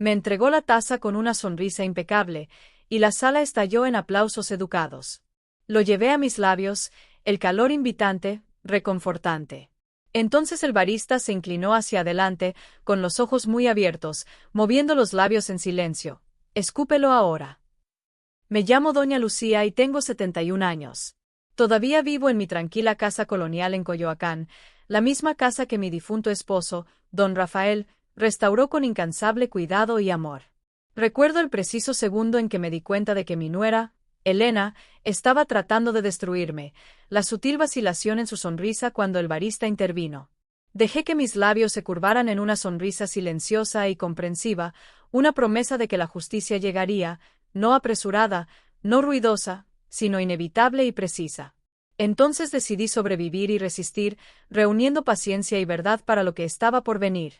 Me entregó la taza con una sonrisa impecable, y la sala estalló en aplausos educados. Lo llevé a mis labios, el calor invitante, reconfortante. Entonces el barista se inclinó hacia adelante, con los ojos muy abiertos, moviendo los labios en silencio. Escúpelo ahora. Me llamo Doña Lucía y tengo 71 años. Todavía vivo en mi tranquila casa colonial en Coyoacán, la misma casa que mi difunto esposo, don Rafael, restauró con incansable cuidado y amor. Recuerdo el preciso segundo en que me di cuenta de que mi nuera, Elena, estaba tratando de destruirme, la sutil vacilación en su sonrisa cuando el barista intervino. Dejé que mis labios se curvaran en una sonrisa silenciosa y comprensiva, una promesa de que la justicia llegaría, no apresurada, no ruidosa, sino inevitable y precisa. Entonces decidí sobrevivir y resistir, reuniendo paciencia y verdad para lo que estaba por venir.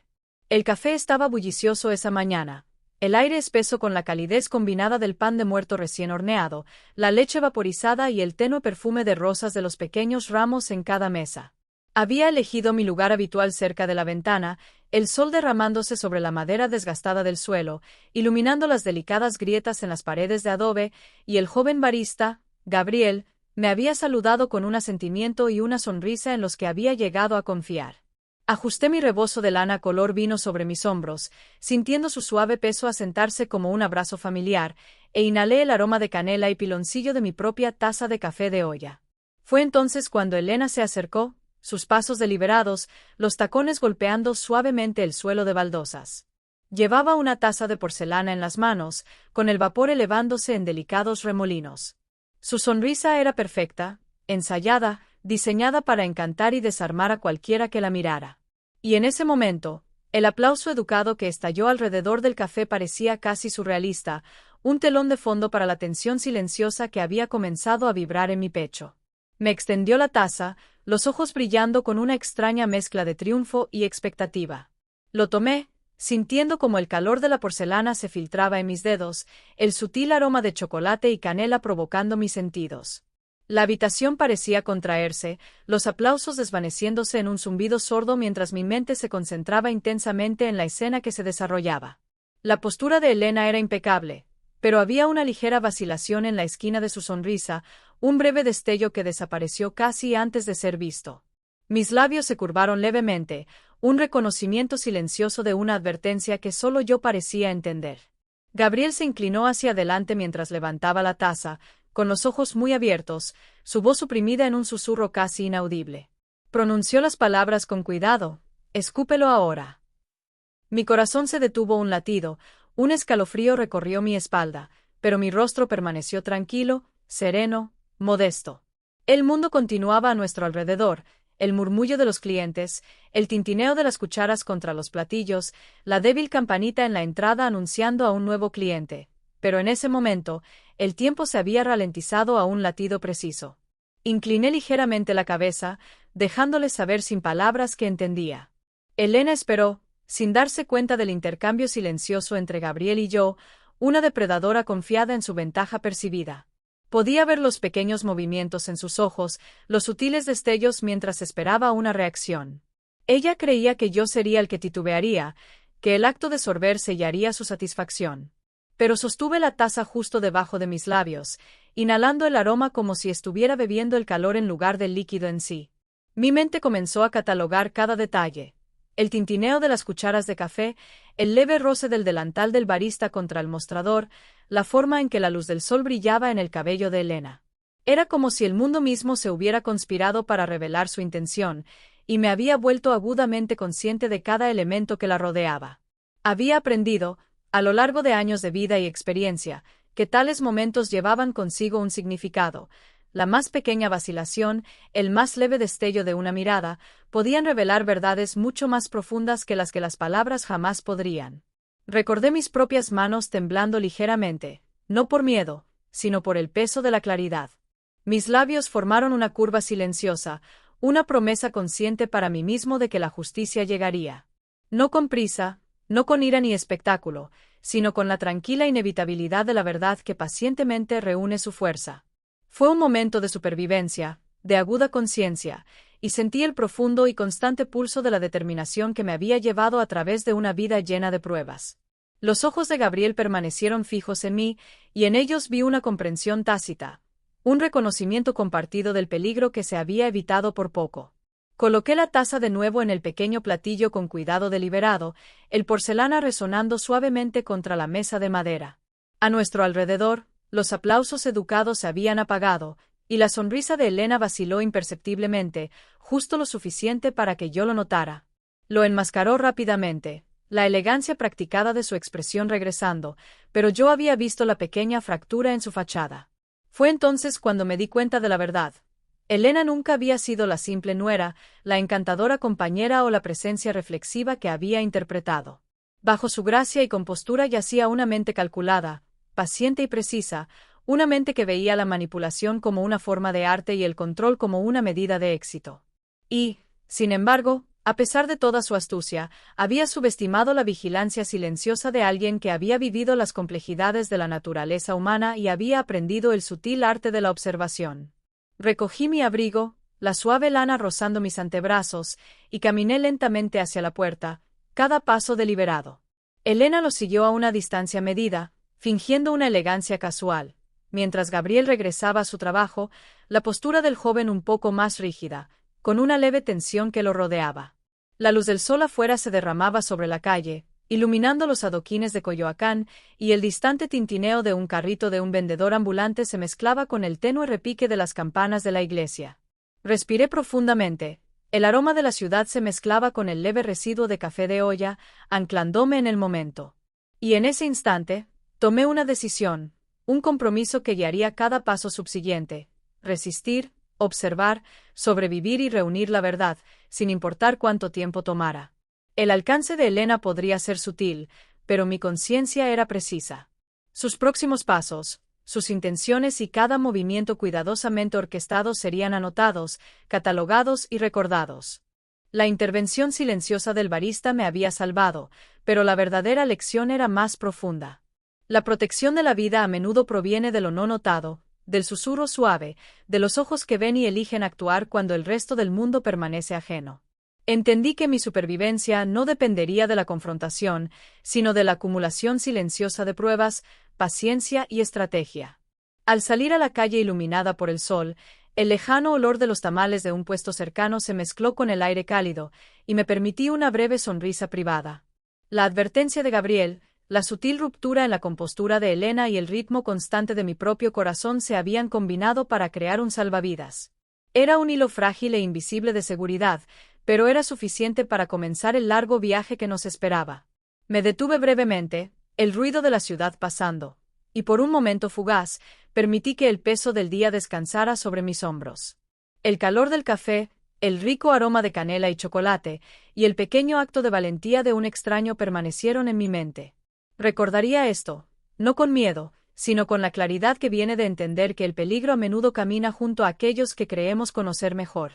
El café estaba bullicioso esa mañana. El aire espeso con la calidez combinada del pan de muerto recién horneado, la leche vaporizada y el tenue perfume de rosas de los pequeños ramos en cada mesa. Había elegido mi lugar habitual cerca de la ventana, el sol derramándose sobre la madera desgastada del suelo, iluminando las delicadas grietas en las paredes de adobe, y el joven barista, Gabriel, me había saludado con un asentimiento y una sonrisa en los que había llegado a confiar. Ajusté mi rebozo de lana color vino sobre mis hombros, sintiendo su suave peso asentarse como un abrazo familiar, e inhalé el aroma de canela y piloncillo de mi propia taza de café de olla. Fue entonces cuando Elena se acercó, sus pasos deliberados, los tacones golpeando suavemente el suelo de baldosas. Llevaba una taza de porcelana en las manos, con el vapor elevándose en delicados remolinos. Su sonrisa era perfecta, ensayada, diseñada para encantar y desarmar a cualquiera que la mirara. Y en ese momento, el aplauso educado que estalló alrededor del café parecía casi surrealista, un telón de fondo para la tensión silenciosa que había comenzado a vibrar en mi pecho. Me extendió la taza, los ojos brillando con una extraña mezcla de triunfo y expectativa. Lo tomé, sintiendo como el calor de la porcelana se filtraba en mis dedos, el sutil aroma de chocolate y canela provocando mis sentidos. La habitación parecía contraerse, los aplausos desvaneciéndose en un zumbido sordo mientras mi mente se concentraba intensamente en la escena que se desarrollaba. La postura de Elena era impecable, pero había una ligera vacilación en la esquina de su sonrisa, un breve destello que desapareció casi antes de ser visto. Mis labios se curvaron levemente, un reconocimiento silencioso de una advertencia que solo yo parecía entender. Gabriel se inclinó hacia adelante mientras levantaba la taza, con los ojos muy abiertos, su voz suprimida en un susurro casi inaudible. Pronunció las palabras con cuidado: «Escúpelo ahora». Mi corazón se detuvo un latido, un escalofrío recorrió mi espalda, pero mi rostro permaneció tranquilo, sereno, modesto. El mundo continuaba a nuestro alrededor, el murmullo de los clientes, el tintineo de las cucharas contra los platillos, la débil campanita en la entrada anunciando a un nuevo cliente. Pero en ese momento, el tiempo se había ralentizado a un latido preciso. Incliné ligeramente la cabeza, dejándole saber sin palabras que entendía. Elena esperó, sin darse cuenta del intercambio silencioso entre Gabriel y yo, una depredadora confiada en su ventaja percibida. Podía ver los pequeños movimientos en sus ojos, los sutiles destellos mientras esperaba una reacción. Ella creía que yo sería el que titubearía, que el acto de sorber sellaría su satisfacción. Pero sostuve la taza justo debajo de mis labios, inhalando el aroma como si estuviera bebiendo el calor en lugar del líquido en sí. Mi mente comenzó a catalogar cada detalle. El tintineo de las cucharas de café, el leve roce del delantal del barista contra el mostrador, la forma en que la luz del sol brillaba en el cabello de Elena. Era como si el mundo mismo se hubiera conspirado para revelar su intención, y me había vuelto agudamente consciente de cada elemento que la rodeaba. Había aprendido, a lo largo de años de vida y experiencia, que tales momentos llevaban consigo un significado. La más pequeña vacilación, el más leve destello de una mirada, podían revelar verdades mucho más profundas que las palabras jamás podrían. Recordé mis propias manos temblando ligeramente, no por miedo, sino por el peso de la claridad. Mis labios formaron una curva silenciosa, una promesa consciente para mí mismo de que la justicia llegaría. No con prisa, no con ira ni espectáculo, sino con la tranquila inevitabilidad de la verdad que pacientemente reúne su fuerza. Fue un momento de supervivencia, de aguda conciencia, y sentí el profundo y constante pulso de la determinación que me había llevado a través de una vida llena de pruebas. Los ojos de Gabriel permanecieron fijos en mí, y en ellos vi una comprensión tácita, un reconocimiento compartido del peligro que se había evitado por poco. Coloqué la taza de nuevo en el pequeño platillo con cuidado deliberado, el porcelana resonando suavemente contra la mesa de madera. A nuestro alrededor, los aplausos educados se habían apagado, y la sonrisa de Elena vaciló imperceptiblemente, justo lo suficiente para que yo lo notara. Lo enmascaró rápidamente, la elegancia practicada de su expresión regresando, pero yo había visto la pequeña fractura en su fachada. Fue entonces cuando me di cuenta de la verdad. Elena nunca había sido la simple nuera, la encantadora compañera o la presencia reflexiva que había interpretado. Bajo su gracia y compostura yacía una mente calculada, paciente y precisa, una mente que veía la manipulación como una forma de arte y el control como una medida de éxito. Y, sin embargo, a pesar de toda su astucia, había subestimado la vigilancia silenciosa de alguien que había vivido las complejidades de la naturaleza humana y había aprendido el sutil arte de la observación. Recogí mi abrigo, la suave lana rozando mis antebrazos, y caminé lentamente hacia la puerta, cada paso deliberado. Elena lo siguió a una distancia medida, fingiendo una elegancia casual. Mientras Gabriel regresaba a su trabajo, la postura del joven un poco más rígida, con una leve tensión que lo rodeaba. La luz del sol afuera se derramaba sobre la calle, iluminando los adoquines de Coyoacán, y el distante tintineo de un carrito de un vendedor ambulante se mezclaba con el tenue repique de las campanas de la iglesia. Respiré profundamente. El aroma de la ciudad se mezclaba con el leve residuo de café de olla, anclándome en el momento. Y en ese instante, tomé una decisión, un compromiso que guiaría cada paso subsiguiente: resistir, observar, sobrevivir y reunir la verdad, sin importar cuánto tiempo tomara. El alcance de Elena podría ser sutil, pero mi conciencia era precisa. Sus próximos pasos, sus intenciones y cada movimiento cuidadosamente orquestados serían anotados, catalogados y recordados. La intervención silenciosa del barista me había salvado, pero la verdadera lección era más profunda. La protección de la vida a menudo proviene de lo no notado, del susurro suave, de los ojos que ven y eligen actuar cuando el resto del mundo permanece ajeno. Entendí que mi supervivencia no dependería de la confrontación, sino de la acumulación silenciosa de pruebas, paciencia y estrategia. Al salir a la calle iluminada por el sol, el lejano olor de los tamales de un puesto cercano se mezcló con el aire cálido, y me permití una breve sonrisa privada. La advertencia de Gabriel, la sutil ruptura en la compostura de Elena y el ritmo constante de mi propio corazón se habían combinado para crear un salvavidas. Era un hilo frágil e invisible de seguridad, pero era suficiente para comenzar el largo viaje que nos esperaba. Me detuve brevemente, el ruido de la ciudad pasando, y por un momento fugaz, permití que el peso del día descansara sobre mis hombros. El calor del café, el rico aroma de canela y chocolate, y el pequeño acto de valentía de un extraño permanecieron en mi mente. Recordaría esto, no con miedo, sino con la claridad que viene de entender que el peligro a menudo camina junto a aquellos que creemos conocer mejor.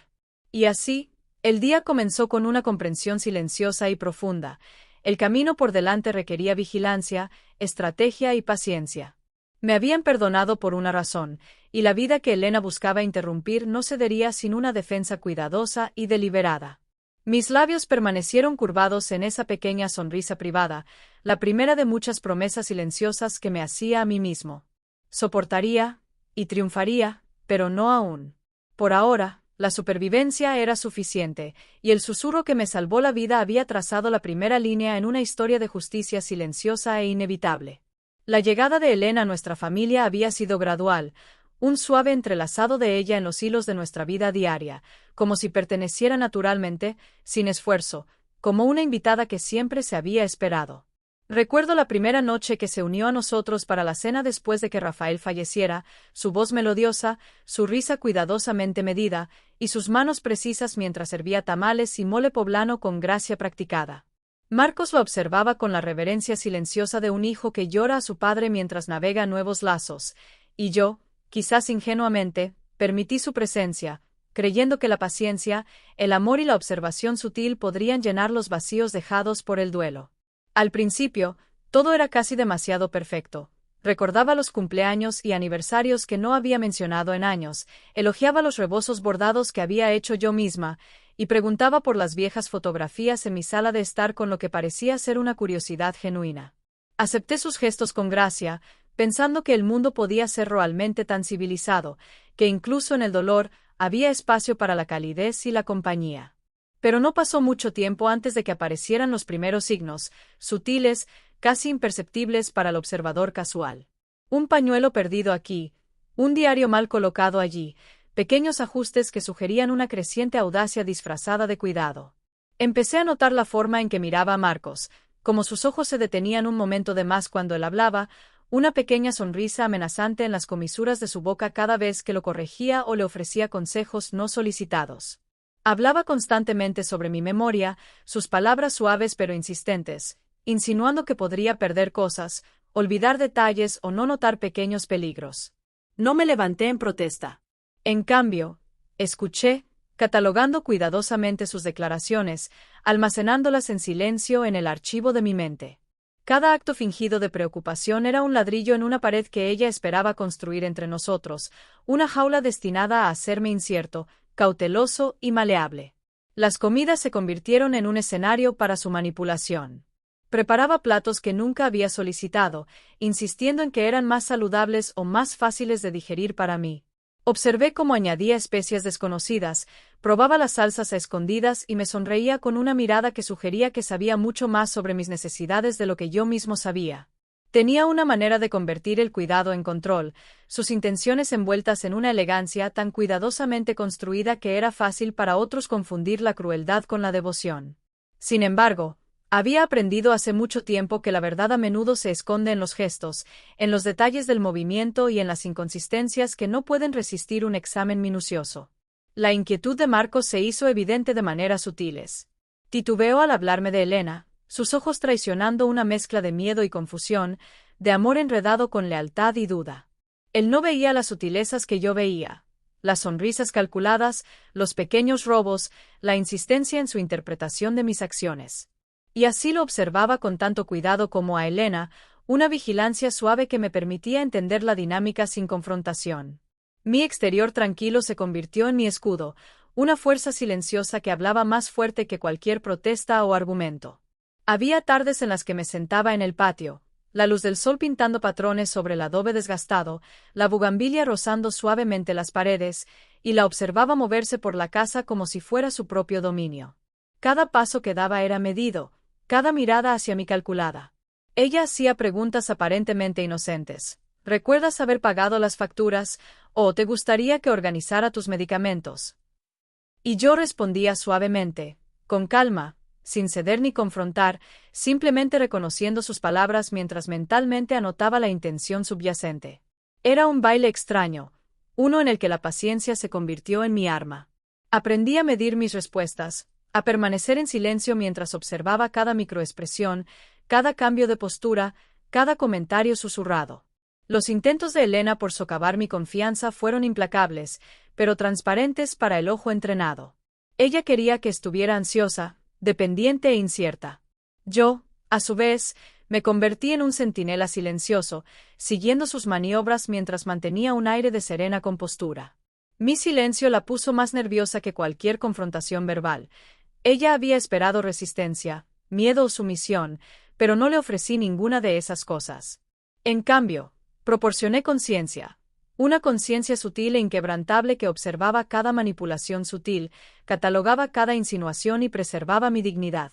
Y así, el día comenzó con una comprensión silenciosa y profunda. El camino por delante requería vigilancia, estrategia y paciencia. Me habían perdonado por una razón, y la vida que Elena buscaba interrumpir no cedería sin una defensa cuidadosa y deliberada. Mis labios permanecieron curvados en esa pequeña sonrisa privada, la primera de muchas promesas silenciosas que me hacía a mí mismo. Soportaría, y triunfaría, pero no aún. Por ahora, la supervivencia era suficiente, y el susurro que me salvó la vida había trazado la primera línea en una historia de justicia silenciosa e inevitable. La llegada de Elena a nuestra familia había sido gradual, un suave entrelazado de ella en los hilos de nuestra vida diaria, como si perteneciera naturalmente, sin esfuerzo, como una invitada que siempre se había esperado. Recuerdo la primera noche que se unió a nosotros para la cena después de que Rafael falleciera, su voz melodiosa, su risa cuidadosamente medida, y sus manos precisas mientras servía tamales y mole poblano con gracia practicada. Marcos lo observaba con la reverencia silenciosa de un hijo que llora a su padre mientras navega nuevos lazos, y yo, quizás ingenuamente, permití su presencia, creyendo que la paciencia, el amor y la observación sutil podrían llenar los vacíos dejados por el duelo. Al principio, todo era casi demasiado perfecto. Recordaba los cumpleaños y aniversarios que no había mencionado en años, elogiaba los rebozos bordados que había hecho yo misma, y preguntaba por las viejas fotografías en mi sala de estar con lo que parecía ser una curiosidad genuina. Acepté sus gestos con gracia, pensando que el mundo podía ser realmente tan civilizado, que incluso en el dolor había espacio para la calidez y la compañía. Pero no pasó mucho tiempo antes de que aparecieran los primeros signos, sutiles, casi imperceptibles para el observador casual. Un pañuelo perdido aquí, un diario mal colocado allí, pequeños ajustes que sugerían una creciente audacia disfrazada de cuidado. Empecé a notar la forma en que miraba a Marcos, como sus ojos se detenían un momento de más cuando él hablaba, una pequeña sonrisa amenazante en las comisuras de su boca cada vez que lo corregía o le ofrecía consejos no solicitados. Hablaba constantemente sobre mi memoria, sus palabras suaves pero insistentes, insinuando que podría perder cosas, olvidar detalles o no notar pequeños peligros. No me levanté en protesta. En cambio, escuché, catalogando cuidadosamente sus declaraciones, almacenándolas en silencio en el archivo de mi mente. Cada acto fingido de preocupación era un ladrillo en una pared que ella esperaba construir entre nosotros, una jaula destinada a hacerme incierto, cauteloso y maleable. Las comidas se convirtieron en un escenario para su manipulación. Preparaba platos que nunca había solicitado, insistiendo en que eran más saludables o más fáciles de digerir para mí. Observé cómo añadía especias desconocidas, probaba las salsas a escondidas y me sonreía con una mirada que sugería que sabía mucho más sobre mis necesidades de lo que yo mismo sabía. Tenía una manera de convertir el cuidado en control, sus intenciones envueltas en una elegancia tan cuidadosamente construida que era fácil para otros confundir la crueldad con la devoción. Sin embargo, había aprendido hace mucho tiempo que la verdad a menudo se esconde en los gestos, en los detalles del movimiento y en las inconsistencias que no pueden resistir un examen minucioso. La inquietud de Marcos se hizo evidente de maneras sutiles. Titubeó al hablarme de Elena, sus ojos traicionando una mezcla de miedo y confusión, de amor enredado con lealtad y duda. Él no veía las sutilezas que yo veía, las sonrisas calculadas, los pequeños robos, la insistencia en su interpretación de mis acciones. Y así lo observaba con tanto cuidado como a Elena, una vigilancia suave que me permitía entender la dinámica sin confrontación. Mi exterior tranquilo se convirtió en mi escudo, una fuerza silenciosa que hablaba más fuerte que cualquier protesta o argumento. Había tardes en las que me sentaba en el patio, la luz del sol pintando patrones sobre el adobe desgastado, la bugambilia rozando suavemente las paredes, y la observaba moverse por la casa como si fuera su propio dominio. Cada paso que daba era medido, cada mirada hacia mí calculada. Ella hacía preguntas aparentemente inocentes. ¿Recuerdas haber pagado las facturas, o te gustaría que organizara tus medicamentos? Y yo respondía suavemente, con calma, sin ceder ni confrontar, simplemente reconociendo sus palabras mientras mentalmente anotaba la intención subyacente. Era un baile extraño, uno en el que la paciencia se convirtió en mi arma. Aprendí a medir mis respuestas, a permanecer en silencio mientras observaba cada microexpresión, cada cambio de postura, cada comentario susurrado. Los intentos de Elena por socavar mi confianza fueron implacables, pero transparentes para el ojo entrenado. Ella quería que estuviera ansiosa, dependiente e incierta. Yo, a su vez, me convertí en un centinela silencioso, siguiendo sus maniobras mientras mantenía un aire de serena compostura. Mi silencio la puso más nerviosa que cualquier confrontación verbal. Ella había esperado resistencia, miedo o sumisión, pero no le ofrecí ninguna de esas cosas. En cambio, proporcioné conciencia, una conciencia sutil e inquebrantable que observaba cada manipulación sutil, catalogaba cada insinuación y preservaba mi dignidad.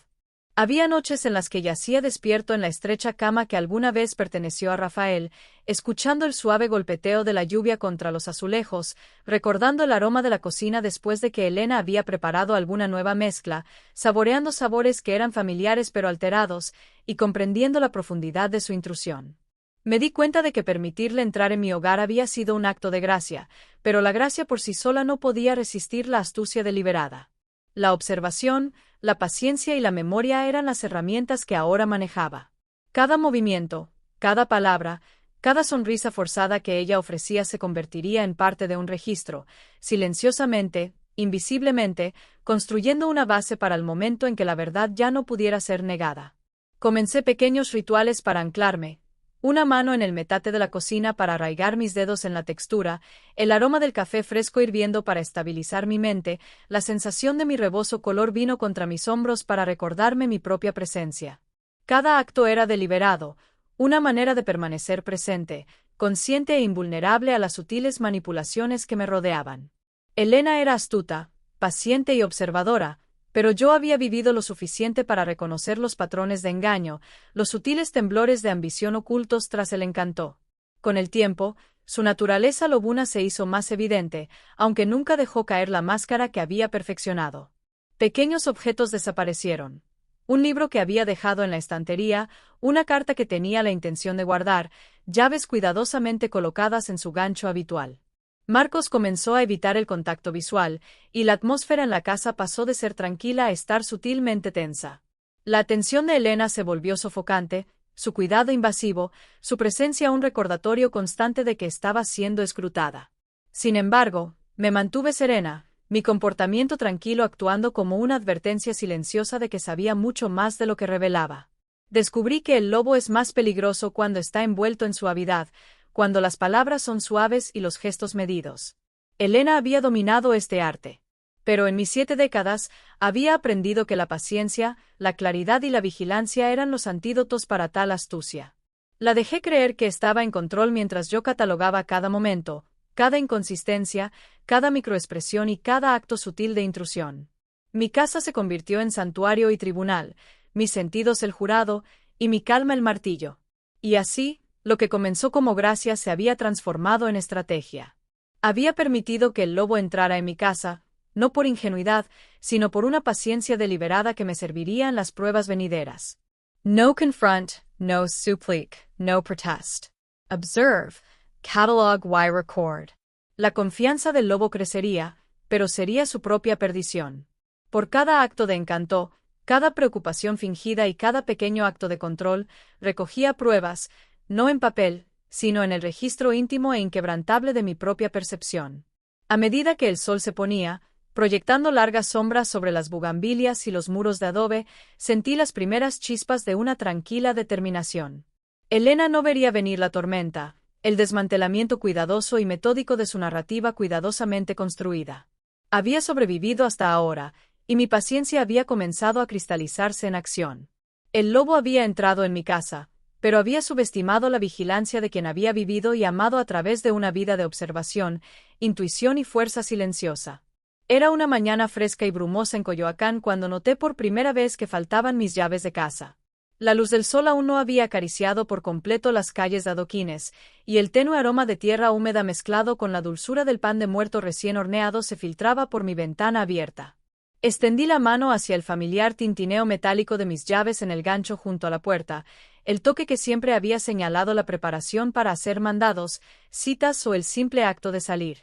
Había noches en las que yacía despierto en la estrecha cama que alguna vez perteneció a Rafael, escuchando el suave golpeteo de la lluvia contra los azulejos, recordando el aroma de la cocina después de que Elena había preparado alguna nueva mezcla, saboreando sabores que eran familiares pero alterados, y comprendiendo la profundidad de su intrusión. Me di cuenta de que permitirle entrar en mi hogar había sido un acto de gracia, pero la gracia por sí sola no podía resistir la astucia deliberada. La observación, la paciencia y la memoria eran las herramientas que ahora manejaba. Cada movimiento, cada palabra, cada sonrisa forzada que ella ofrecía se convertiría en parte de un registro, silenciosamente, invisiblemente, construyendo una base para el momento en que la verdad ya no pudiera ser negada. Comencé pequeños rituales para anclarme, una mano en el metate de la cocina para arraigar mis dedos en la textura, el aroma del café fresco hirviendo para estabilizar mi mente, la sensación de mi reboso color vino contra mis hombros para recordarme mi propia presencia. Cada acto era deliberado, una manera de permanecer presente, consciente e invulnerable a las sutiles manipulaciones que me rodeaban. Elena era astuta, paciente y observadora, pero yo había vivido lo suficiente para reconocer los patrones de engaño, los sutiles temblores de ambición ocultos tras el encanto. Con el tiempo, su naturaleza lobuna se hizo más evidente, aunque nunca dejó caer la máscara que había perfeccionado. Pequeños objetos desaparecieron. Un libro que había dejado en la estantería, una carta que tenía la intención de guardar, llaves cuidadosamente colocadas en su gancho habitual. Marcos comenzó a evitar el contacto visual, y la atmósfera en la casa pasó de ser tranquila a estar sutilmente tensa. La atención de Elena se volvió sofocante, su cuidado invasivo, su presencia un recordatorio constante de que estaba siendo escrutada. Sin embargo, me mantuve serena, mi comportamiento tranquilo actuando como una advertencia silenciosa de que sabía mucho más de lo que revelaba. Descubrí que el lobo es más peligroso cuando está envuelto en suavidad, cuando las palabras son suaves y los gestos medidos. Elena había dominado este arte. Pero en mis 7 décadas, había aprendido que la paciencia, la claridad y la vigilancia eran los antídotos para tal astucia. La dejé creer que estaba en control mientras yo catalogaba cada momento, cada inconsistencia, cada microexpresión y cada acto sutil de intrusión. Mi casa se convirtió en santuario y tribunal, mis sentidos el jurado, y mi calma el martillo. Y así, lo que comenzó como gracia se había transformado en estrategia. Había permitido que el lobo entrara en mi casa, no por ingenuidad, sino por una paciencia deliberada que me serviría en las pruebas venideras. No confront, no supplique, no protest. Observe, catalog why record. La confianza del lobo crecería, pero sería su propia perdición. Por cada acto de encanto, cada preocupación fingida y cada pequeño acto de control, recogía pruebas, no en papel, sino en el registro íntimo e inquebrantable de mi propia percepción. A medida que el sol se ponía, proyectando largas sombras sobre las bugambilias y los muros de adobe, sentí las primeras chispas de una tranquila determinación. Elena no vería venir la tormenta, el desmantelamiento cuidadoso y metódico de su narrativa cuidadosamente construida. Había sobrevivido hasta ahora, y mi paciencia había comenzado a cristalizarse en acción. El lobo había entrado en mi casa, pero había subestimado la vigilancia de quien había vivido y amado a través de una vida de observación, intuición y fuerza silenciosa. Era una mañana fresca y brumosa en Coyoacán cuando noté por primera vez que faltaban mis llaves de casa. La luz del sol aún no había acariciado por completo las calles de adoquines, y el tenue aroma de tierra húmeda mezclado con la dulzura del pan de muerto recién horneado se filtraba por mi ventana abierta. Extendí la mano hacia el familiar tintineo metálico de mis llaves en el gancho junto a la puerta, el toque que siempre había señalado la preparación para hacer mandados, citas o el simple acto de salir.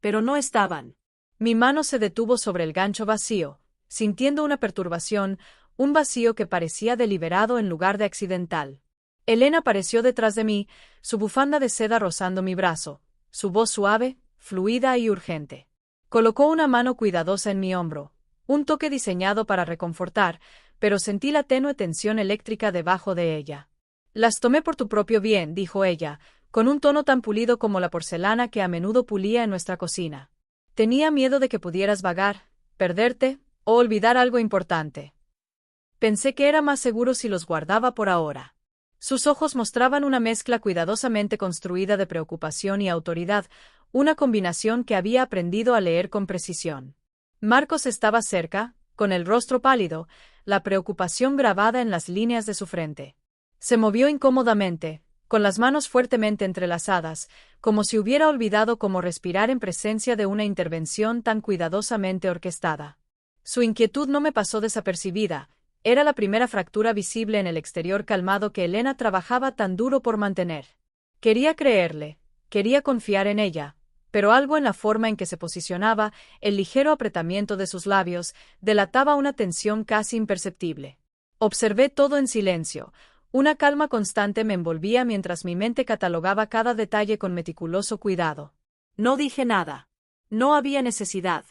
Pero no estaban. Mi mano se detuvo sobre el gancho vacío, sintiendo una perturbación, un vacío que parecía deliberado en lugar de accidental. Elena apareció detrás de mí, su bufanda de seda rozando mi brazo, su voz suave, fluida y urgente. Colocó una mano cuidadosa en mi hombro, un toque diseñado para reconfortar, pero sentí la tenue tensión eléctrica debajo de ella. Las tomé por tu propio bien, dijo ella, con un tono tan pulido como la porcelana que a menudo pulía en nuestra cocina. Tenía miedo de que pudieras vagar, perderte, o olvidar algo importante. Pensé que era más seguro si los guardaba por ahora. Sus ojos mostraban una mezcla cuidadosamente construida de preocupación y autoridad, una combinación que había aprendido a leer con precisión. Marcos estaba cerca, con el rostro pálido, la preocupación grabada en las líneas de su frente. Se movió incómodamente, con las manos fuertemente entrelazadas, como si hubiera olvidado cómo respirar en presencia de una intervención tan cuidadosamente orquestada. Su inquietud no me pasó desapercibida, era la primera fractura visible en el exterior calmado que Elena trabajaba tan duro por mantener. Quería creerle, quería confiar en ella, pero algo en la forma en que se posicionaba, el ligero apretamiento de sus labios, delataba una tensión casi imperceptible. Observé todo en silencio. Una calma constante me envolvía mientras mi mente catalogaba cada detalle con meticuloso cuidado. No dije nada. No había necesidad.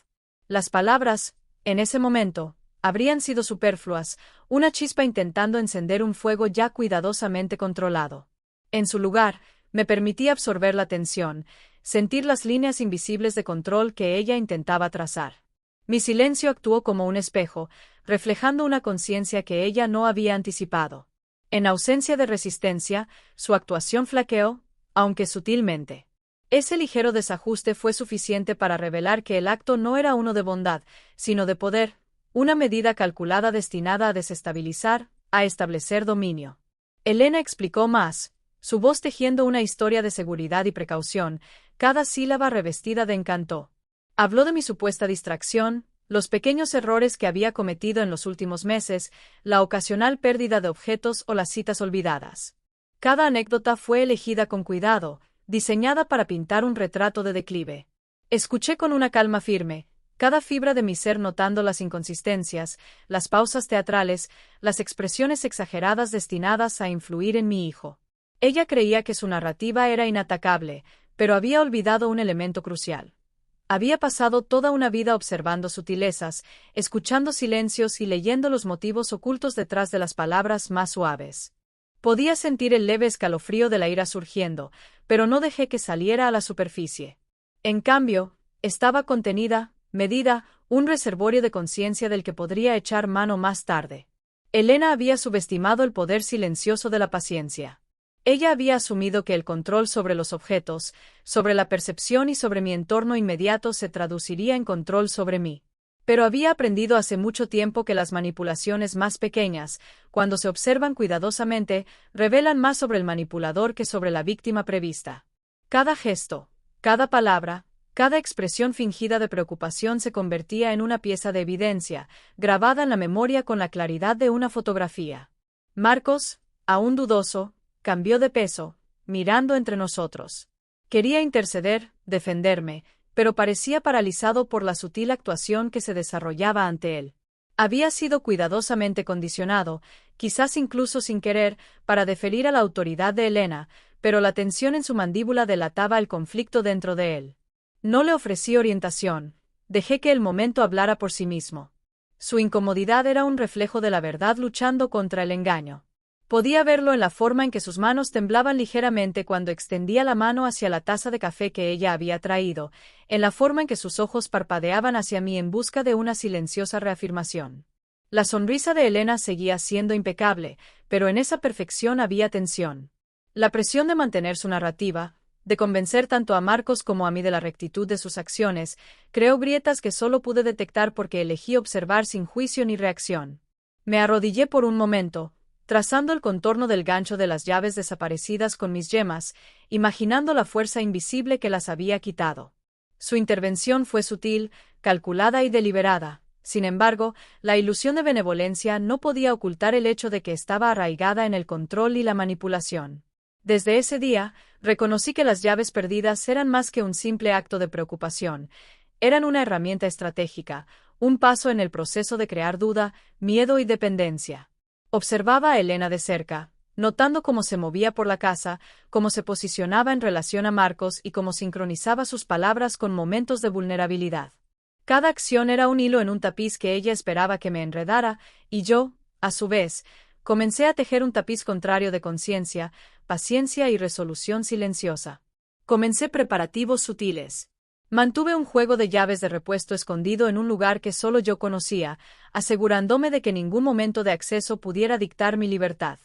Las palabras, en ese momento, habrían sido superfluas, una chispa intentando encender un fuego ya cuidadosamente controlado. En su lugar, me permití absorber la tensión, sentir las líneas invisibles de control que ella intentaba trazar. Mi silencio actuó como un espejo, reflejando una conciencia que ella no había anticipado. En ausencia de resistencia, su actuación flaqueó, aunque sutilmente. Ese ligero desajuste fue suficiente para revelar que el acto no era uno de bondad, sino de poder, una medida calculada destinada a desestabilizar, a establecer dominio. Elena explicó más, su voz tejiendo una historia de seguridad y precaución, cada sílaba revestida de encanto. Habló de mi supuesta distracción, los pequeños errores que había cometido en los últimos meses, la ocasional pérdida de objetos o las citas olvidadas. Cada anécdota fue elegida con cuidado, diseñada para pintar un retrato de declive. Escuché con una calma firme, cada fibra de mi ser notando las inconsistencias, las pausas teatrales, las expresiones exageradas destinadas a influir en mi hijo. Ella creía que su narrativa era inatacable, pero había olvidado un elemento crucial. Había pasado toda una vida observando sutilezas, escuchando silencios y leyendo los motivos ocultos detrás de las palabras más suaves. Podía sentir el leve escalofrío de la ira surgiendo, pero no dejé que saliera a la superficie. En cambio, estaba contenida, medida, un reservorio de conciencia del que podría echar mano más tarde. Elena había subestimado el poder silencioso de la paciencia. Ella había asumido que el control sobre los objetos, sobre la percepción y sobre mi entorno inmediato se traduciría en control sobre mí. Pero había aprendido hace mucho tiempo que las manipulaciones más pequeñas, cuando se observan cuidadosamente, revelan más sobre el manipulador que sobre la víctima prevista. Cada gesto, cada palabra, cada expresión fingida de preocupación se convertía en una pieza de evidencia, grabada en la memoria con la claridad de una fotografía. Marcos, aún dudoso, cambió de peso, mirando entre nosotros. Quería interceder, defenderme, pero parecía paralizado por la sutil actuación que se desarrollaba ante él. Había sido cuidadosamente condicionado, quizás incluso sin querer, para deferir a la autoridad de Elena, pero la tensión en su mandíbula delataba el conflicto dentro de él. No le ofrecí orientación, dejé que el momento hablara por sí mismo. Su incomodidad era un reflejo de la verdad luchando contra el engaño. Podía verlo en la forma en que sus manos temblaban ligeramente cuando extendía la mano hacia la taza de café que ella había traído, en la forma en que sus ojos parpadeaban hacia mí en busca de una silenciosa reafirmación. La sonrisa de Elena seguía siendo impecable, pero en esa perfección había tensión. La presión de mantener su narrativa, de convencer tanto a Marcos como a mí de la rectitud de sus acciones, creó grietas que solo pude detectar porque elegí observar sin juicio ni reacción. Me arrodillé por un momento, trazando el contorno del gancho de las llaves desaparecidas con mis yemas, imaginando la fuerza invisible que las había quitado. Su intervención fue sutil, calculada y deliberada. Sin embargo, la ilusión de benevolencia no podía ocultar el hecho de que estaba arraigada en el control y la manipulación. Desde ese día, reconocí que las llaves perdidas eran más que un simple acto de preocupación, eran una herramienta estratégica, un paso en el proceso de crear duda, miedo y dependencia. Observaba a Elena de cerca, notando cómo se movía por la casa, cómo se posicionaba en relación a Marcos y cómo sincronizaba sus palabras con momentos de vulnerabilidad. Cada acción era un hilo en un tapiz que ella esperaba que me enredara, y yo, a su vez, comencé a tejer un tapiz contrario de conciencia, paciencia y resolución silenciosa. Comencé preparativos sutiles. Mantuve un juego de llaves de repuesto escondido en un lugar que solo yo conocía, asegurándome de que ningún momento de acceso pudiera dictar mi libertad.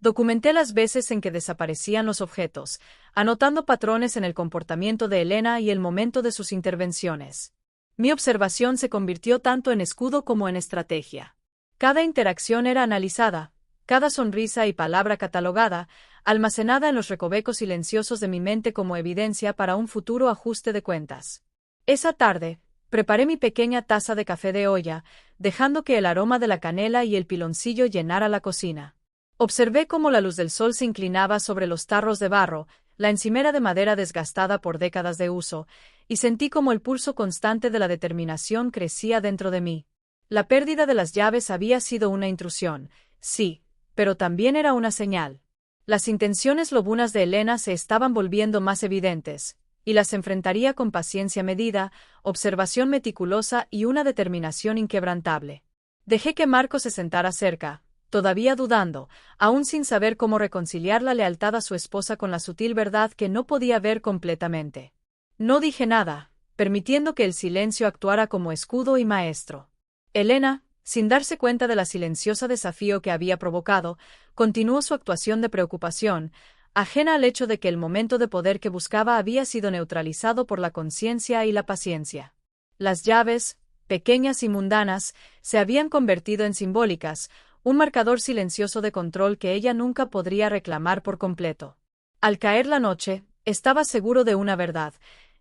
Documenté las veces en que desaparecían los objetos, anotando patrones en el comportamiento de Elena y el momento de sus intervenciones. Mi observación se convirtió tanto en escudo como en estrategia. Cada interacción era analizada, cada sonrisa y palabra catalogada, almacenada en los recovecos silenciosos de mi mente como evidencia para un futuro ajuste de cuentas. Esa tarde, preparé mi pequeña taza de café de olla, dejando que el aroma de la canela y el piloncillo llenara la cocina. Observé cómo la luz del sol se inclinaba sobre los tarros de barro, la encimera de madera desgastada por décadas de uso, y sentí como el pulso constante de la determinación crecía dentro de mí. La pérdida de las llaves había sido una intrusión, sí, pero también era una señal. Las intenciones lobunas de Elena se estaban volviendo más evidentes, y las enfrentaría con paciencia medida, observación meticulosa y una determinación inquebrantable. Dejé que Marco se sentara cerca, todavía dudando, aún sin saber cómo reconciliar la lealtad a su esposa con la sutil verdad que no podía ver completamente. No dije nada, permitiendo que el silencio actuara como escudo y maestro. Elena, Sin darse cuenta de la silenciosa desafío que había provocado, continuó su actuación de preocupación, ajena al hecho de que el momento de poder que buscaba había sido neutralizado por la conciencia y la paciencia. Las llaves, pequeñas y mundanas, se habían convertido en simbólicas, un marcador silencioso de control que ella nunca podría reclamar por completo. Al caer la noche, estaba seguro de una verdad.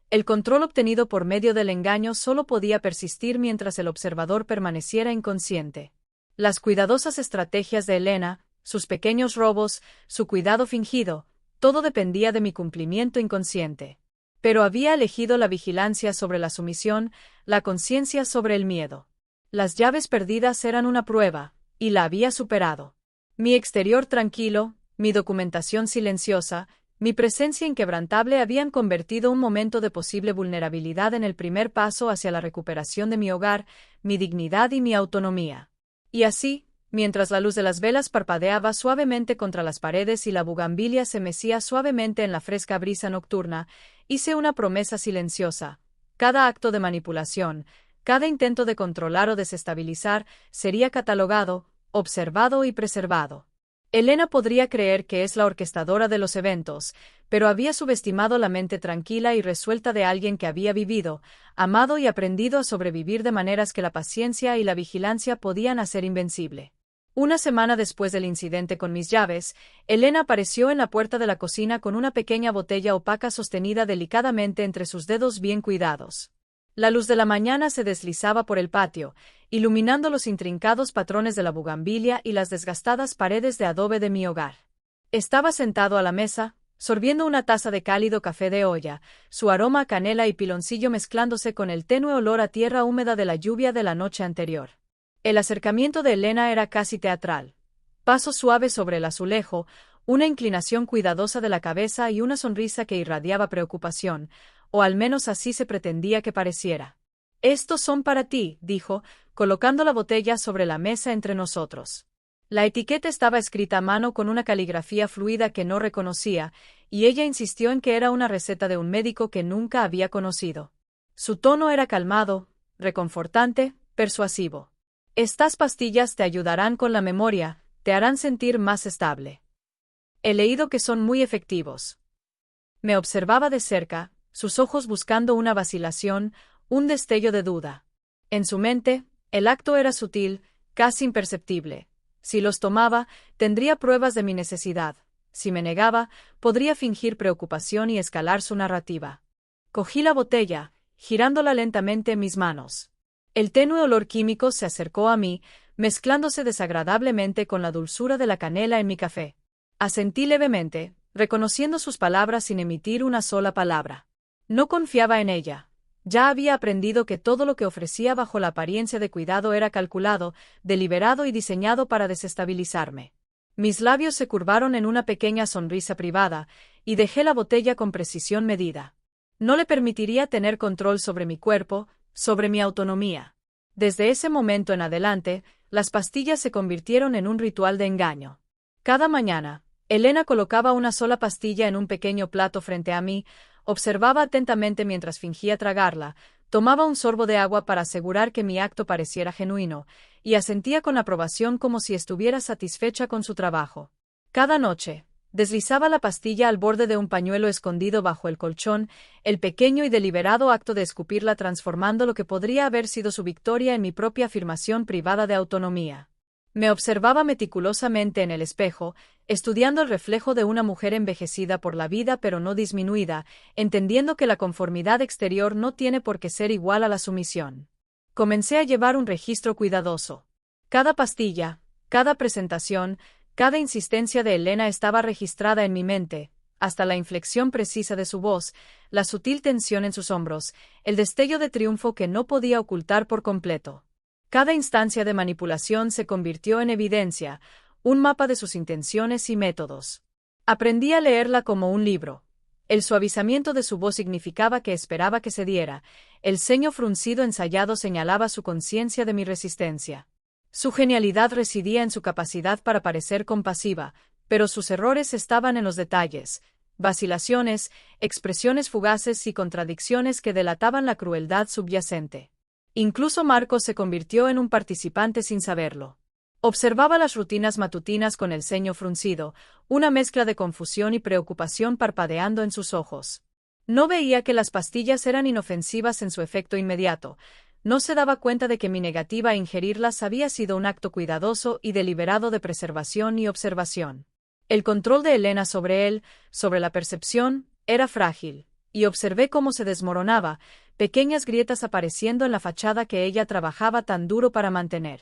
El control obtenido por medio del engaño solo podía persistir mientras el observador permaneciera inconsciente. Las cuidadosas estrategias de Elena, sus pequeños robos, su cuidado fingido, todo dependía de mi cumplimiento inconsciente. Pero había elegido la vigilancia sobre la sumisión, la conciencia sobre el miedo. Las llaves perdidas eran una prueba, y la había superado. Mi exterior tranquilo, mi documentación silenciosa, mi presencia inquebrantable habían convertido un momento de posible vulnerabilidad en el primer paso hacia la recuperación de mi hogar, mi dignidad y mi autonomía. Y así, mientras la luz de las velas parpadeaba suavemente contra las paredes y la bugambilia se mecía suavemente en la fresca brisa nocturna, hice una promesa silenciosa. Cada acto de manipulación, cada intento de controlar o desestabilizar, sería catalogado, observado y preservado. Elena podría creer que es la orquestadora de los eventos, pero había subestimado la mente tranquila y resuelta de alguien que había vivido, amado y aprendido a sobrevivir de maneras que la paciencia y la vigilancia podían hacer invencible. Una semana después del incidente con mis llaves, Elena apareció en la puerta de la cocina con una pequeña botella opaca sostenida delicadamente entre sus dedos bien cuidados. La luz de la mañana se deslizaba por el patio, iluminando los intrincados patrones de la bugambilia y las desgastadas paredes de adobe de mi hogar. Estaba sentado a la mesa, sorbiendo una taza de cálido café de olla, su aroma a canela y piloncillo mezclándose con el tenue olor a tierra húmeda de la lluvia de la noche anterior. El acercamiento de Elena era casi teatral. Pasos suaves sobre el azulejo, una inclinación cuidadosa de la cabeza y una sonrisa que irradiaba preocupación, o al menos así se pretendía que pareciera. «Estos son para ti», dijo, colocando la botella sobre la mesa entre nosotros. La etiqueta estaba escrita a mano con una caligrafía fluida que no reconocía, y ella insistió en que era una receta de un médico que nunca había conocido. Su tono era calmado, reconfortante, persuasivo. «Estas pastillas te ayudarán con la memoria, te harán sentir más estable. He leído que son muy efectivos». Me observaba de cerca, sus ojos buscando una vacilación, un destello de duda. En su mente, el acto era sutil, casi imperceptible. Si los tomaba, tendría pruebas de mi necesidad. Si me negaba, podría fingir preocupación y escalar su narrativa. Cogí la botella, girándola lentamente en mis manos. El tenue olor químico se acercó a mí, mezclándose desagradablemente con la dulzura de la canela en mi café. Asentí levemente, reconociendo sus palabras sin emitir una sola palabra. No confiaba en ella. Ya había aprendido que todo lo que ofrecía bajo la apariencia de cuidado era calculado, deliberado y diseñado para desestabilizarme. Mis labios se curvaron en una pequeña sonrisa privada, y dejé la botella con precisión medida. No le permitiría tener control sobre mi cuerpo, sobre mi autonomía. Desde ese momento en adelante, las pastillas se convirtieron en un ritual de engaño. Cada mañana, Elena colocaba una sola pastilla en un pequeño plato frente a mí, observaba atentamente mientras fingía tragarla, tomaba un sorbo de agua para asegurar que mi acto pareciera genuino, y asentía con aprobación como si estuviera satisfecha con su trabajo. Cada noche, deslizaba la pastilla al borde de un pañuelo escondido bajo el colchón, el pequeño y deliberado acto de escupirla transformando lo que podría haber sido su victoria en mi propia afirmación privada de autonomía. Me observaba meticulosamente en el espejo, estudiando el reflejo de una mujer envejecida por la vida pero no disminuida, entendiendo que la conformidad exterior no tiene por qué ser igual a la sumisión. Comencé a llevar un registro cuidadoso. Cada pastilla, cada presentación, cada insistencia de Elena estaba registrada en mi mente, hasta la inflexión precisa de su voz, la sutil tensión en sus hombros, el destello de triunfo que no podía ocultar por completo. Cada instancia de manipulación se convirtió en evidencia, un mapa de sus intenciones y métodos. Aprendí a leerla como un libro. El suavizamiento de su voz significaba que esperaba que cediera, el ceño fruncido ensayado señalaba su conciencia de mi resistencia. Su genialidad residía en su capacidad para parecer compasiva, pero sus errores estaban en los detalles, vacilaciones, expresiones fugaces y contradicciones que delataban la crueldad subyacente. Incluso Marcos se convirtió en un participante sin saberlo. Observaba las rutinas matutinas con el ceño fruncido, una mezcla de confusión y preocupación parpadeando en sus ojos. No veía que las pastillas eran inofensivas en su efecto inmediato. No se daba cuenta de que mi negativa a ingerirlas había sido un acto cuidadoso y deliberado de preservación y observación. El control de Elena sobre él, sobre la percepción, era frágil, y observé cómo se desmoronaba, pequeñas grietas apareciendo en la fachada que ella trabajaba tan duro para mantener.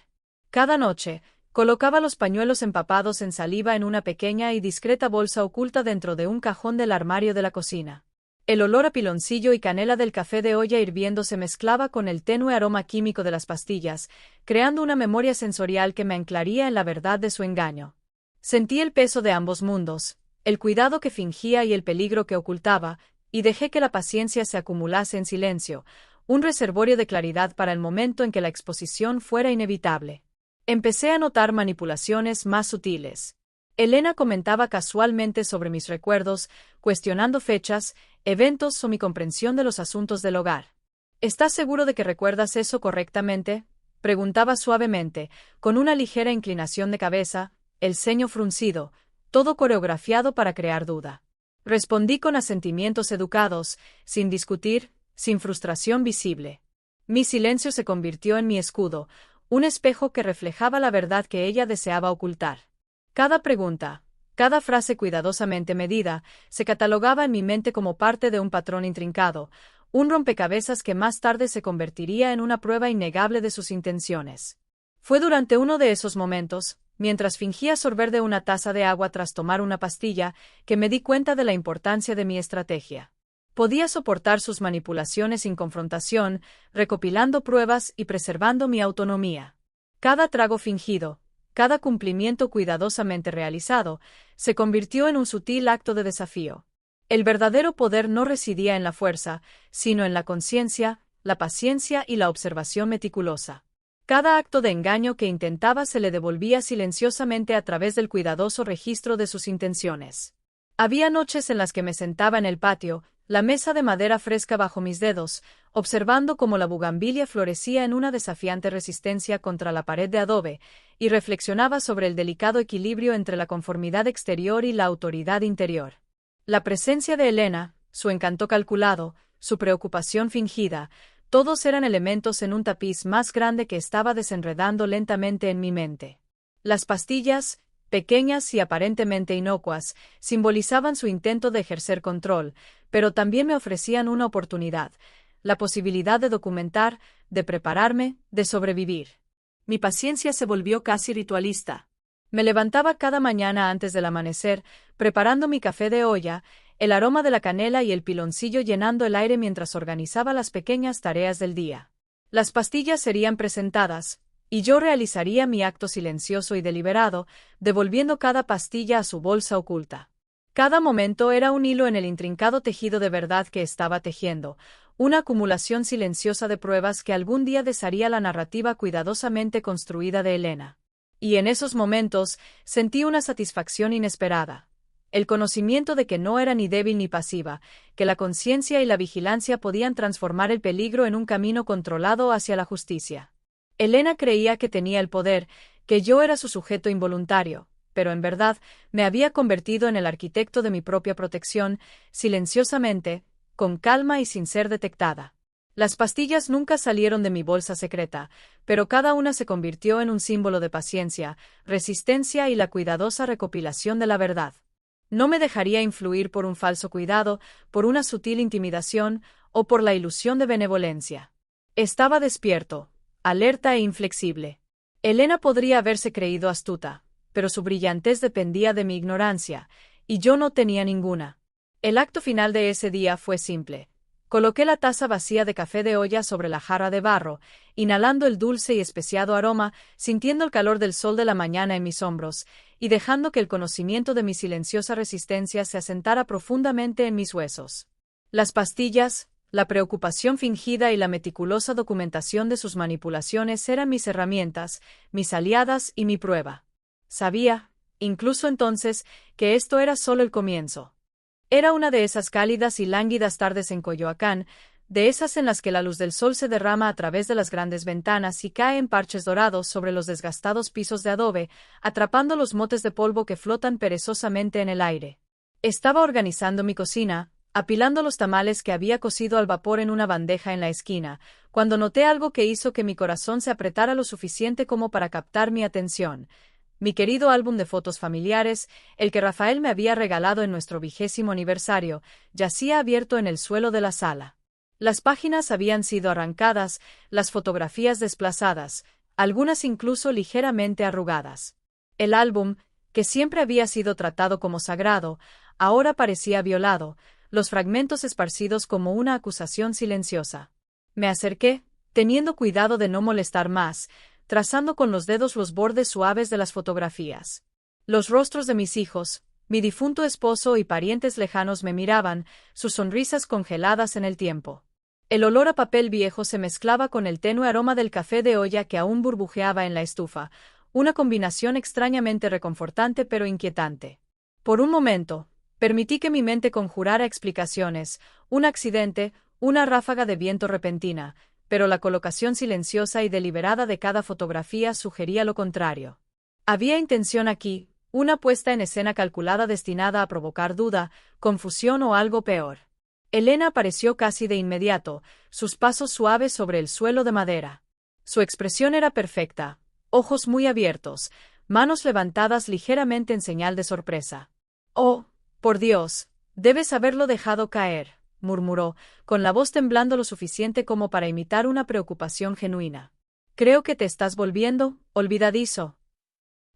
Cada noche, colocaba los pañuelos empapados en saliva en una pequeña y discreta bolsa oculta dentro de un cajón del armario de la cocina. El olor a piloncillo y canela del café de olla hirviendo se mezclaba con el tenue aroma químico de las pastillas, creando una memoria sensorial que me anclaría en la verdad de su engaño. Sentí el peso de ambos mundos, el cuidado que fingía y el peligro que ocultaba, y dejé que la paciencia se acumulase en silencio, un reservorio de claridad para el momento en que la exposición fuera inevitable. Empecé a notar manipulaciones más sutiles. Elena comentaba casualmente sobre mis recuerdos, cuestionando fechas, eventos o mi comprensión de los asuntos del hogar. ¿Estás seguro de que recuerdas eso correctamente?, preguntaba suavemente, con una ligera inclinación de cabeza, el ceño fruncido, todo coreografiado para crear duda. Respondí con asentimientos educados, sin discutir, sin frustración visible. Mi silencio se convirtió en mi escudo, un espejo que reflejaba la verdad que ella deseaba ocultar. Cada pregunta, cada frase cuidadosamente medida, se catalogaba en mi mente como parte de un patrón intrincado, un rompecabezas que más tarde se convertiría en una prueba innegable de sus intenciones. Fue durante uno de esos momentos, mientras fingía sorber de una taza de agua tras tomar una pastilla, que me di cuenta de la importancia de mi estrategia. Podía soportar sus manipulaciones sin confrontación, recopilando pruebas y preservando mi autonomía. Cada trago fingido, cada cumplimiento cuidadosamente realizado, se convirtió en un sutil acto de desafío. El verdadero poder no residía en la fuerza, sino en la conciencia, la paciencia y la observación meticulosa. Cada acto de engaño que intentaba se le devolvía silenciosamente a través del cuidadoso registro de sus intenciones. Había noches en las que me sentaba en el patio, la mesa de madera fresca bajo mis dedos, observando cómo la bugambilia florecía en una desafiante resistencia contra la pared de adobe, y reflexionaba sobre el delicado equilibrio entre la conformidad exterior y la autoridad interior. La presencia de Elena, su encanto calculado, su preocupación fingida, todos eran elementos en un tapiz más grande que estaba desenredando lentamente en mi mente. Las pastillas, pequeñas y aparentemente inocuas, simbolizaban su intento de ejercer control, pero también me ofrecían una oportunidad, la posibilidad de documentar, de prepararme, de sobrevivir. Mi paciencia se volvió casi ritualista. Me levantaba cada mañana antes del amanecer, preparando mi café de olla, el aroma de la canela y el piloncillo llenando el aire mientras organizaba las pequeñas tareas del día. Las pastillas serían presentadas, y yo realizaría mi acto silencioso y deliberado, devolviendo cada pastilla a su bolsa oculta. Cada momento era un hilo en el intrincado tejido de verdad que estaba tejiendo, una acumulación silenciosa de pruebas que algún día desharía la narrativa cuidadosamente construida de Elena. Y en esos momentos sentí una satisfacción inesperada. El conocimiento de que no era ni débil ni pasiva, que la conciencia y la vigilancia podían transformar el peligro en un camino controlado hacia la justicia. Elena creía que tenía el poder, que yo era su sujeto involuntario, pero en verdad me había convertido en el arquitecto de mi propia protección, silenciosamente, con calma y sin ser detectada. Las pastillas nunca salieron de mi bolsa secreta, pero cada una se convirtió en un símbolo de paciencia, resistencia y la cuidadosa recopilación de la verdad. No me dejaría influir por un falso cuidado, por una sutil intimidación o por la ilusión de benevolencia. Estaba despierto, alerta e inflexible. Elena podría haberse creído astuta, pero su brillantez dependía de mi ignorancia, y yo no tenía ninguna. El acto final de ese día fue simple. Coloqué la taza vacía de café de olla sobre la jarra de barro, inhalando el dulce y especiado aroma, sintiendo el calor del sol de la mañana en mis hombros, y dejando que el conocimiento de mi silenciosa resistencia se asentara profundamente en mis huesos. Las pastillas, la preocupación fingida y la meticulosa documentación de sus manipulaciones eran mis herramientas, mis aliadas y mi prueba. Sabía, incluso entonces, que esto era solo el comienzo. Era una de esas cálidas y lánguidas tardes en Coyoacán, de esas en las que la luz del sol se derrama a través de las grandes ventanas y cae en parches dorados sobre los desgastados pisos de adobe, atrapando los motes de polvo que flotan perezosamente en el aire. Estaba organizando mi cocina, apilando los tamales que había cocido al vapor en una bandeja en la esquina, cuando noté algo que hizo que mi corazón se apretara lo suficiente como para captar mi atención. Mi querido álbum de fotos familiares, el que Rafael me había regalado en nuestro 20º aniversario, yacía abierto en el suelo de la sala. Las páginas habían sido arrancadas, las fotografías desplazadas, algunas incluso ligeramente arrugadas. El álbum, que siempre había sido tratado como sagrado, ahora parecía violado, los fragmentos esparcidos como una acusación silenciosa. Me acerqué, teniendo cuidado de no molestar más, trazando con los dedos los bordes suaves de las fotografías. Los rostros de mis hijos, mi difunto esposo y parientes lejanos me miraban, sus sonrisas congeladas en el tiempo. El olor a papel viejo se mezclaba con el tenue aroma del café de olla que aún burbujeaba en la estufa, una combinación extrañamente reconfortante pero inquietante. Por un momento, permití que mi mente conjurara explicaciones, un accidente, una ráfaga de viento repentina, pero la colocación silenciosa y deliberada de cada fotografía sugería lo contrario. Había intención aquí, una puesta en escena calculada destinada a provocar duda, confusión o algo peor. Elena apareció casi de inmediato, sus pasos suaves sobre el suelo de madera. Su expresión era perfecta, ojos muy abiertos, manos levantadas ligeramente en señal de sorpresa. «Oh, por Dios, debes haberlo dejado caer», murmuró, con la voz temblando lo suficiente como para imitar una preocupación genuina. «Creo que te estás volviendo olvidadizo.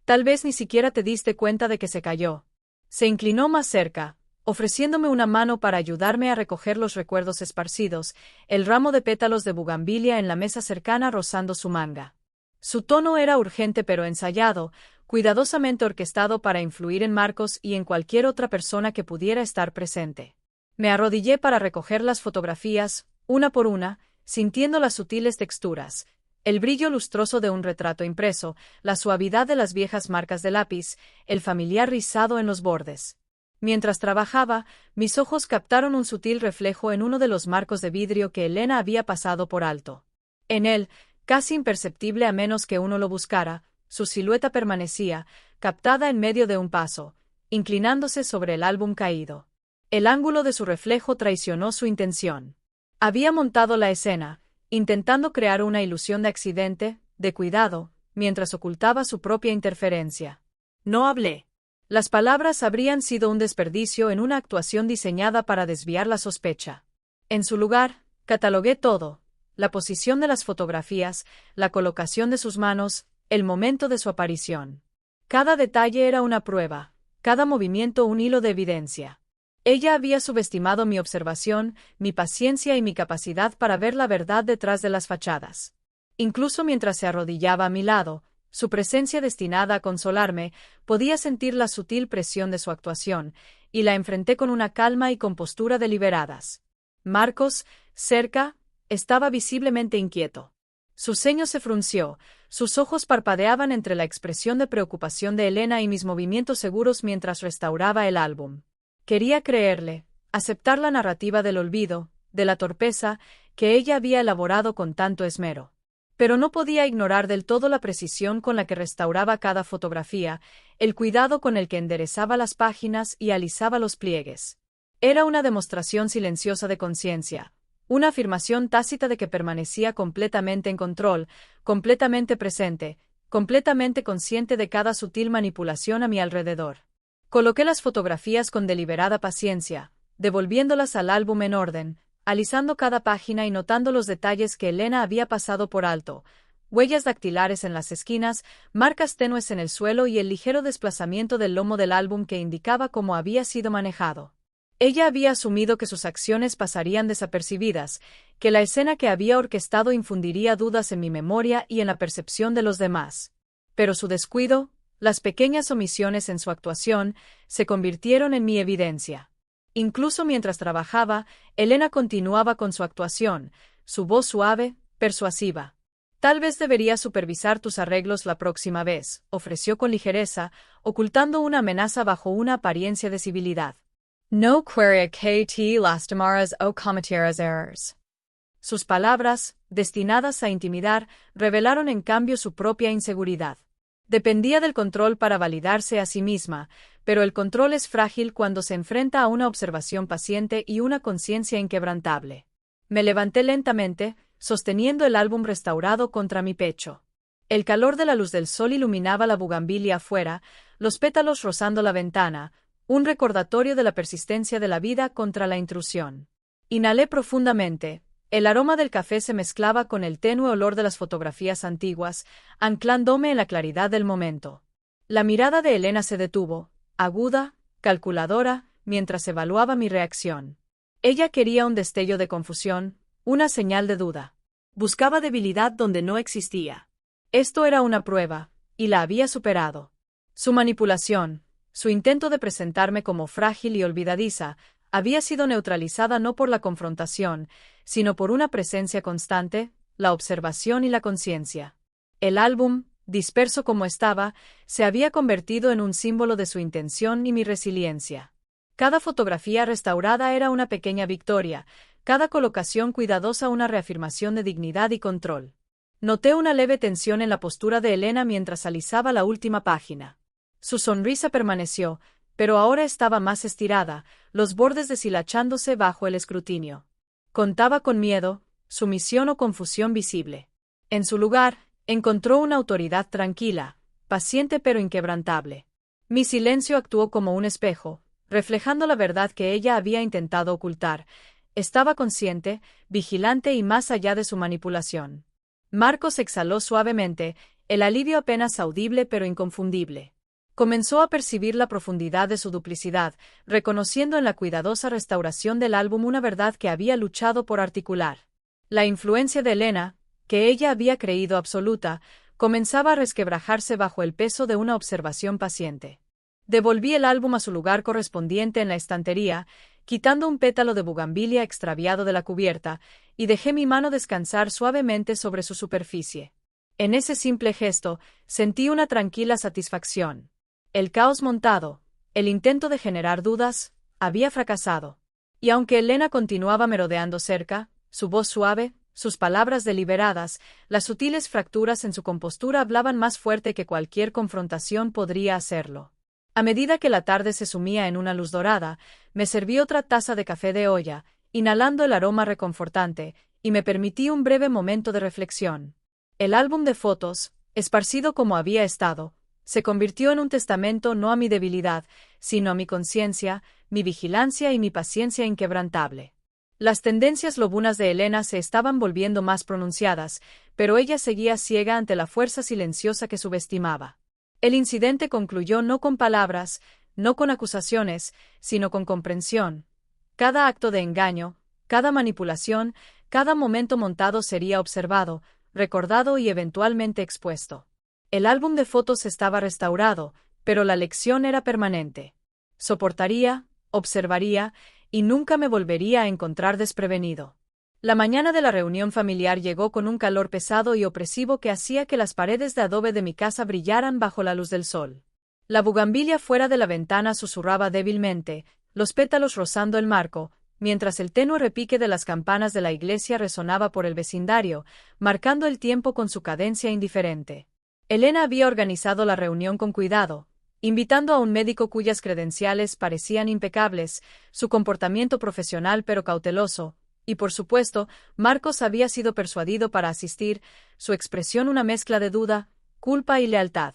Tal vez ni siquiera te diste cuenta de que se cayó». Se inclinó más cerca, ofreciéndome una mano para ayudarme a recoger los recuerdos esparcidos, el ramo de pétalos de bugambilia en la mesa cercana rozando su manga. Su tono era urgente pero ensayado, cuidadosamente orquestado para influir en Marcos y en cualquier otra persona que pudiera estar presente. Me arrodillé para recoger las fotografías, una por una, sintiendo las sutiles texturas, el brillo lustroso de un retrato impreso, la suavidad de las viejas marcas de lápiz, el familiar rizado en los bordes. Mientras trabajaba, mis ojos captaron un sutil reflejo en uno de los marcos de vidrio que Elena había pasado por alto. En él, casi imperceptible a menos que uno lo buscara, su silueta permanecía, captada en medio de un paso, inclinándose sobre el álbum caído. El ángulo de su reflejo traicionó su intención. Había montado la escena, intentando crear una ilusión de accidente, de cuidado, mientras ocultaba su propia interferencia. No hablé. Las palabras habrían sido un desperdicio en una actuación diseñada para desviar la sospecha. En su lugar, catalogué todo, la posición de las fotografías, la colocación de sus manos, el momento de su aparición. Cada detalle era una prueba, cada movimiento un hilo de evidencia. Ella había subestimado mi observación, mi paciencia y mi capacidad para ver la verdad detrás de las fachadas. Incluso mientras se arrodillaba a mi lado, su presencia destinada a consolarme, podía sentir la sutil presión de su actuación, y la enfrenté con una calma y compostura deliberadas. Marcos, cerca, estaba visiblemente inquieto. Su ceño se frunció, sus ojos parpadeaban entre la expresión de preocupación de Elena y mis movimientos seguros mientras restauraba el álbum. Quería creerle, aceptar la narrativa del olvido, de la torpeza, que ella había elaborado con tanto esmero. Pero no podía ignorar del todo la precisión con la que restauraba cada fotografía, el cuidado con el que enderezaba las páginas y alisaba los pliegues. Era una demostración silenciosa de conciencia, una afirmación tácita de que permanecía completamente en control, completamente presente, completamente consciente de cada sutil manipulación a mi alrededor. Coloqué las fotografías con deliberada paciencia, devolviéndolas al álbum en orden, alisando cada página y notando los detalles que Elena había pasado por alto, huellas dactilares en las esquinas, marcas tenues en el suelo y el ligero desplazamiento del lomo del álbum que indicaba cómo había sido manejado. Ella había asumido que sus acciones pasarían desapercibidas, que la escena que había orquestado infundiría dudas en mi memoria y en la percepción de los demás. Pero su descuido, las pequeñas omisiones en su actuación, se convirtieron en mi evidencia. Incluso mientras trabajaba, Elena continuaba con su actuación, su voz suave, persuasiva. «Tal vez debería supervisar tus arreglos la próxima vez», ofreció con ligereza, ocultando una amenaza bajo una apariencia de civilidad. «No quería que te lastimaras o cometieras errores». Sus palabras, destinadas a intimidar, revelaron en cambio su propia inseguridad. Dependía del control para validarse a sí misma, pero el control es frágil cuando se enfrenta a una observación paciente y una conciencia inquebrantable. Me levanté lentamente, sosteniendo el álbum restaurado contra mi pecho. El calor de la luz del sol iluminaba la bugambilia afuera, los pétalos rozando la ventana, un recordatorio de la persistencia de la vida contra la intrusión. Inhalé profundamente. El aroma del café se mezclaba con el tenue olor de las fotografías antiguas, anclándome en la claridad del momento. La mirada de Elena se detuvo, aguda, calculadora, mientras evaluaba mi reacción. Ella quería un destello de confusión, una señal de duda. Buscaba debilidad donde no existía. Esto era una prueba, y la había superado. Su manipulación, su intento de presentarme como frágil y olvidadiza, había sido neutralizada no por la confrontación, sino por una presencia constante, la observación y la conciencia. El álbum, disperso como estaba, se había convertido en un símbolo de su intención y mi resiliencia. Cada fotografía restaurada era una pequeña victoria, cada colocación cuidadosa una reafirmación de dignidad y control. Noté una leve tensión en la postura de Elena mientras alisaba la última página. Su sonrisa permaneció, pero ahora estaba más estirada, los bordes deshilachándose bajo el escrutinio. Contaba con miedo, sumisión o confusión visible. En su lugar, encontró una autoridad tranquila, paciente pero inquebrantable. Mi silencio actuó como un espejo, reflejando la verdad que ella había intentado ocultar. Estaba consciente, vigilante y más allá de su manipulación. Marcos exhaló suavemente, el alivio apenas audible pero inconfundible. Comenzó a percibir la profundidad de su duplicidad, reconociendo en la cuidadosa restauración del álbum una verdad que había luchado por articular. La influencia de Elena, que ella había creído absoluta, comenzaba a resquebrajarse bajo el peso de una observación paciente. Devolví el álbum a su lugar correspondiente en la estantería, quitando un pétalo de bugambilia extraviado de la cubierta, y dejé mi mano descansar suavemente sobre su superficie. En ese simple gesto, sentí una tranquila satisfacción. El caos montado, el intento de generar dudas, había fracasado. Y aunque Elena continuaba merodeando cerca, su voz suave, sus palabras deliberadas, las sutiles fracturas en su compostura hablaban más fuerte que cualquier confrontación podría hacerlo. A medida que la tarde se sumía en una luz dorada, me serví otra taza de café de olla, inhalando el aroma reconfortante, y me permití un breve momento de reflexión. El álbum de fotos, esparcido como había estado, se convirtió en un testamento no a mi debilidad, sino a mi conciencia, mi vigilancia y mi paciencia inquebrantable. Las tendencias lobunas de Elena se estaban volviendo más pronunciadas, pero ella seguía ciega ante la fuerza silenciosa que subestimaba. El incidente concluyó no con palabras, no con acusaciones, sino con comprensión. Cada acto de engaño, cada manipulación, cada momento montado sería observado, recordado y eventualmente expuesto. El álbum de fotos estaba restaurado, pero la lección era permanente. Soportaría, observaría, y nunca me volvería a encontrar desprevenido. La mañana de la reunión familiar llegó con un calor pesado y opresivo que hacía que las paredes de adobe de mi casa brillaran bajo la luz del sol. La bugambilia fuera de la ventana susurraba débilmente, los pétalos rozando el marco, mientras el tenue repique de las campanas de la iglesia resonaba por el vecindario, marcando el tiempo con su cadencia indiferente. Elena había organizado la reunión con cuidado, invitando a un médico cuyas credenciales parecían impecables, su comportamiento profesional pero cauteloso, y por supuesto, Marcos había sido persuadido para asistir, su expresión una mezcla de duda, culpa y lealtad.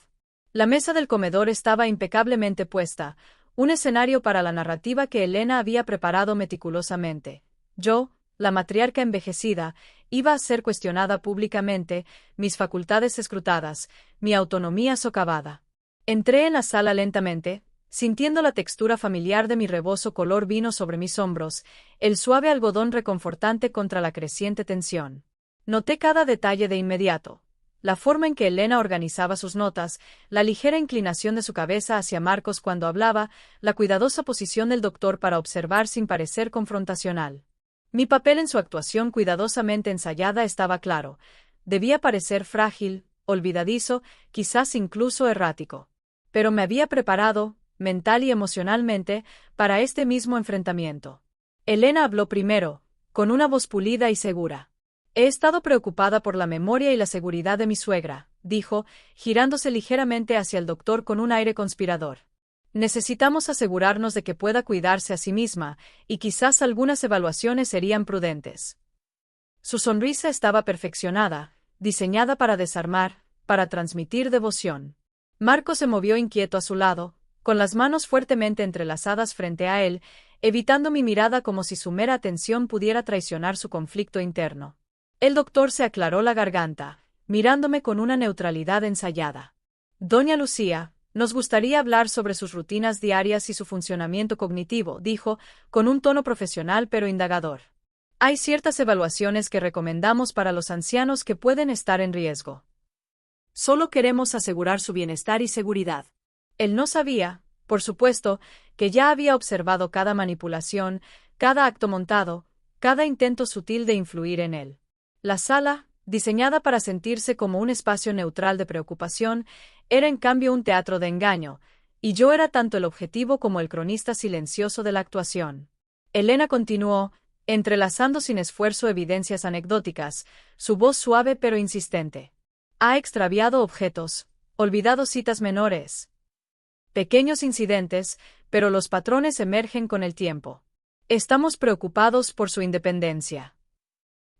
La mesa del comedor estaba impecablemente puesta, un escenario para la narrativa que Elena había preparado meticulosamente. Yo, la matriarca envejecida, iba a ser cuestionada públicamente, mis facultades escrutadas, mi autonomía socavada. Entré en la sala lentamente, sintiendo la textura familiar de mi rebozo color vino sobre mis hombros, el suave algodón reconfortante contra la creciente tensión. Noté cada detalle de inmediato. La forma en que Elena organizaba sus notas, la ligera inclinación de su cabeza hacia Marcos cuando hablaba, la cuidadosa posición del doctor para observar sin parecer confrontacional. Mi papel en su actuación cuidadosamente ensayada estaba claro. Debía parecer frágil, olvidadizo, quizás incluso errático. Pero me había preparado, mental y emocionalmente, para este mismo enfrentamiento. Elena habló primero, con una voz pulida y segura. He estado preocupada por la memoria y la seguridad de mi suegra, dijo, girándose ligeramente hacia el doctor con un aire conspirador. Necesitamos asegurarnos de que pueda cuidarse a sí misma, y quizás algunas evaluaciones serían prudentes. Su sonrisa estaba perfeccionada, diseñada para desarmar, para transmitir devoción. Marco se movió inquieto a su lado, con las manos fuertemente entrelazadas frente a él, evitando mi mirada como si su mera atención pudiera traicionar su conflicto interno. El doctor se aclaró la garganta, mirándome con una neutralidad ensayada. Doña Lucía, nos gustaría hablar sobre sus rutinas diarias y su funcionamiento cognitivo, dijo, con un tono profesional pero indagador. Hay ciertas evaluaciones que recomendamos para los ancianos que pueden estar en riesgo. Solo queremos asegurar su bienestar y seguridad. Él no sabía, por supuesto, que ya había observado cada manipulación, cada acto montado, cada intento sutil de influir en él. La sala, diseñada para sentirse como un espacio neutral de preocupación, era en cambio un teatro de engaño, y yo era tanto el objetivo como el cronista silencioso de la actuación. Elena continuó, entrelazando sin esfuerzo evidencias anecdóticas, su voz suave pero insistente. Ha extraviado objetos, olvidado citas menores. Pequeños incidentes, pero los patrones emergen con el tiempo. Estamos preocupados por su independencia.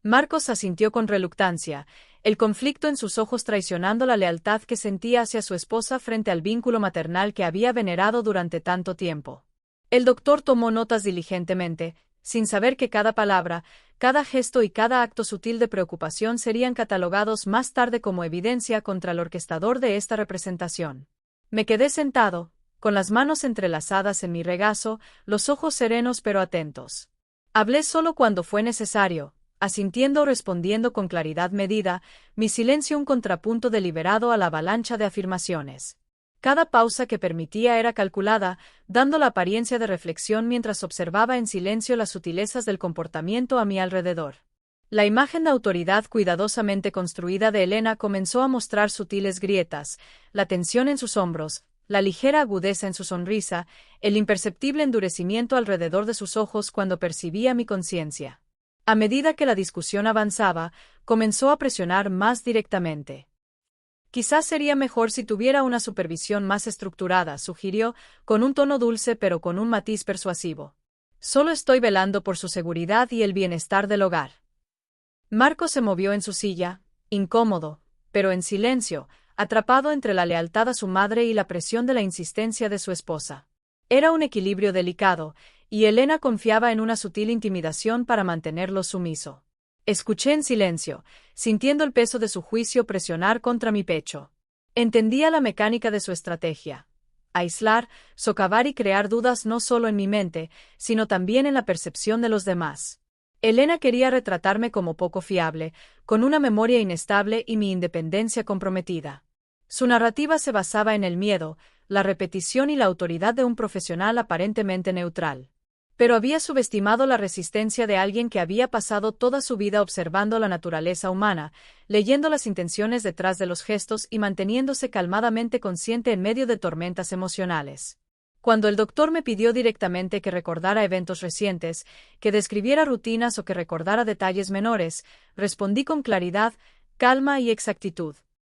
Marcos asintió con reluctancia, el conflicto en sus ojos traicionando la lealtad que sentía hacia su esposa frente al vínculo maternal que había venerado durante tanto tiempo. El doctor tomó notas diligentemente, sin saber que cada palabra, cada gesto y cada acto sutil de preocupación serían catalogados más tarde como evidencia contra el orquestador de esta representación. Me quedé sentado, con las manos entrelazadas en mi regazo, los ojos serenos pero atentos. Hablé solo cuando fue necesario, asintiendo o respondiendo con claridad medida, mi silencio un contrapunto deliberado a la avalancha de afirmaciones. Cada pausa que permitía era calculada, dando la apariencia de reflexión mientras observaba en silencio las sutilezas del comportamiento a mi alrededor. La imagen de autoridad cuidadosamente construida de Elena comenzó a mostrar sutiles grietas, la tensión en sus hombros, la ligera agudeza en su sonrisa, el imperceptible endurecimiento alrededor de sus ojos cuando percibía mi conciencia. A medida que la discusión avanzaba, comenzó a presionar más directamente. Quizás sería mejor si tuviera una supervisión más estructurada, sugirió, con un tono dulce pero con un matiz persuasivo. Solo estoy velando por su seguridad y el bienestar del hogar. Marco se movió en su silla, incómodo, pero en silencio, atrapado entre la lealtad a su madre y la presión de la insistencia de su esposa. Era un equilibrio delicado, y Elena confiaba en una sutil intimidación para mantenerlo sumiso. Escuché en silencio, sintiendo el peso de su juicio presionar contra mi pecho. Entendía la mecánica de su estrategia. Aislar, socavar y crear dudas no solo en mi mente, sino también en la percepción de los demás. Elena quería retratarme como poco fiable, con una memoria inestable y mi independencia comprometida. Su narrativa se basaba en el miedo, la repetición y la autoridad de un profesional aparentemente neutral. Pero había subestimado la resistencia de alguien que había pasado toda su vida observando la naturaleza humana, leyendo las intenciones detrás de los gestos y manteniéndose calmadamente consciente en medio de tormentas emocionales. Cuando el doctor me pidió directamente que recordara eventos recientes, que describiera rutinas o que recordara detalles menores, respondí con claridad, calma y exactitud.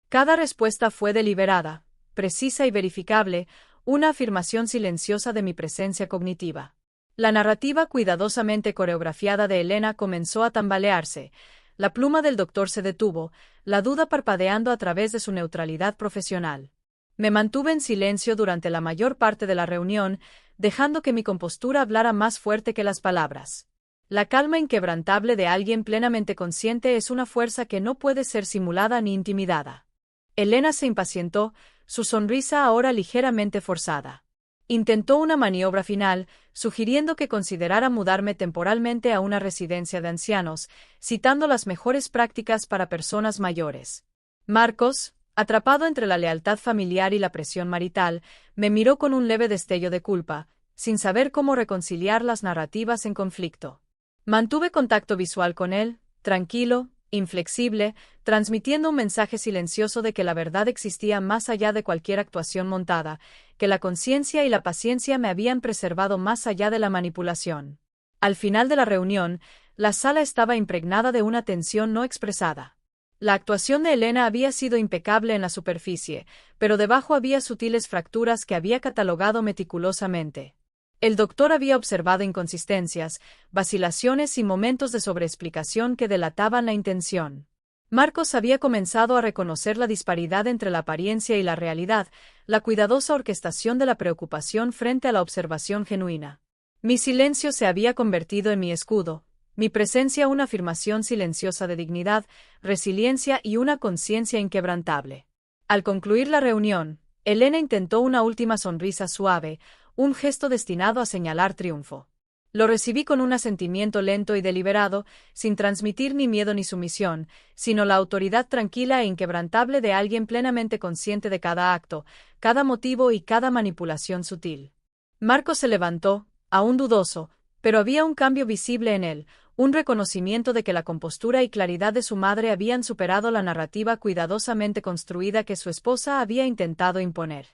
Cada respuesta fue deliberada, precisa y verificable, una afirmación silenciosa de mi presencia cognitiva. La narrativa cuidadosamente coreografiada de Elena comenzó a tambalearse, la pluma del doctor se detuvo, la duda parpadeando a través de su neutralidad profesional. Me mantuve en silencio durante la mayor parte de la reunión, dejando que mi compostura hablara más fuerte que las palabras. La calma inquebrantable de alguien plenamente consciente es una fuerza que no puede ser simulada ni intimidada. Elena se impacientó, su sonrisa ahora ligeramente forzada. Intentó una maniobra final, sugiriendo que considerara mudarme temporalmente a una residencia de ancianos, citando las mejores prácticas para personas mayores. Marcos, atrapado entre la lealtad familiar y la presión marital, me miró con un leve destello de culpa, sin saber cómo reconciliar las narrativas en conflicto. Mantuve contacto visual con él, tranquilo, inflexible, transmitiendo un mensaje silencioso de que la verdad existía más allá de cualquier actuación montada, que la conciencia y la paciencia me habían preservado más allá de la manipulación. Al final de la reunión, La sala estaba impregnada de una tensión no expresada. La actuación de Elena había sido impecable en la superficie, pero debajo había sutiles fracturas que había catalogado meticulosamente. El doctor había observado inconsistencias, vacilaciones y momentos de sobreexplicación que delataban la intención. Marcos había comenzado a reconocer la disparidad entre la apariencia y la realidad, la cuidadosa orquestación de la preocupación frente a la observación genuina. Mi silencio se había convertido en mi escudo, mi presencia una afirmación silenciosa de dignidad, resiliencia y una conciencia inquebrantable. Al concluir la reunión, Elena intentó una última sonrisa suave, un gesto destinado a señalar triunfo. Lo recibí con un asentimiento lento y deliberado, sin transmitir ni miedo ni sumisión, sino la autoridad tranquila e inquebrantable de alguien plenamente consciente de cada acto, cada motivo y cada manipulación sutil. Marcos se levantó, aún dudoso, pero había un cambio visible en él, un reconocimiento de que la compostura y claridad de su madre habían superado la narrativa cuidadosamente construida que su esposa había intentado imponer.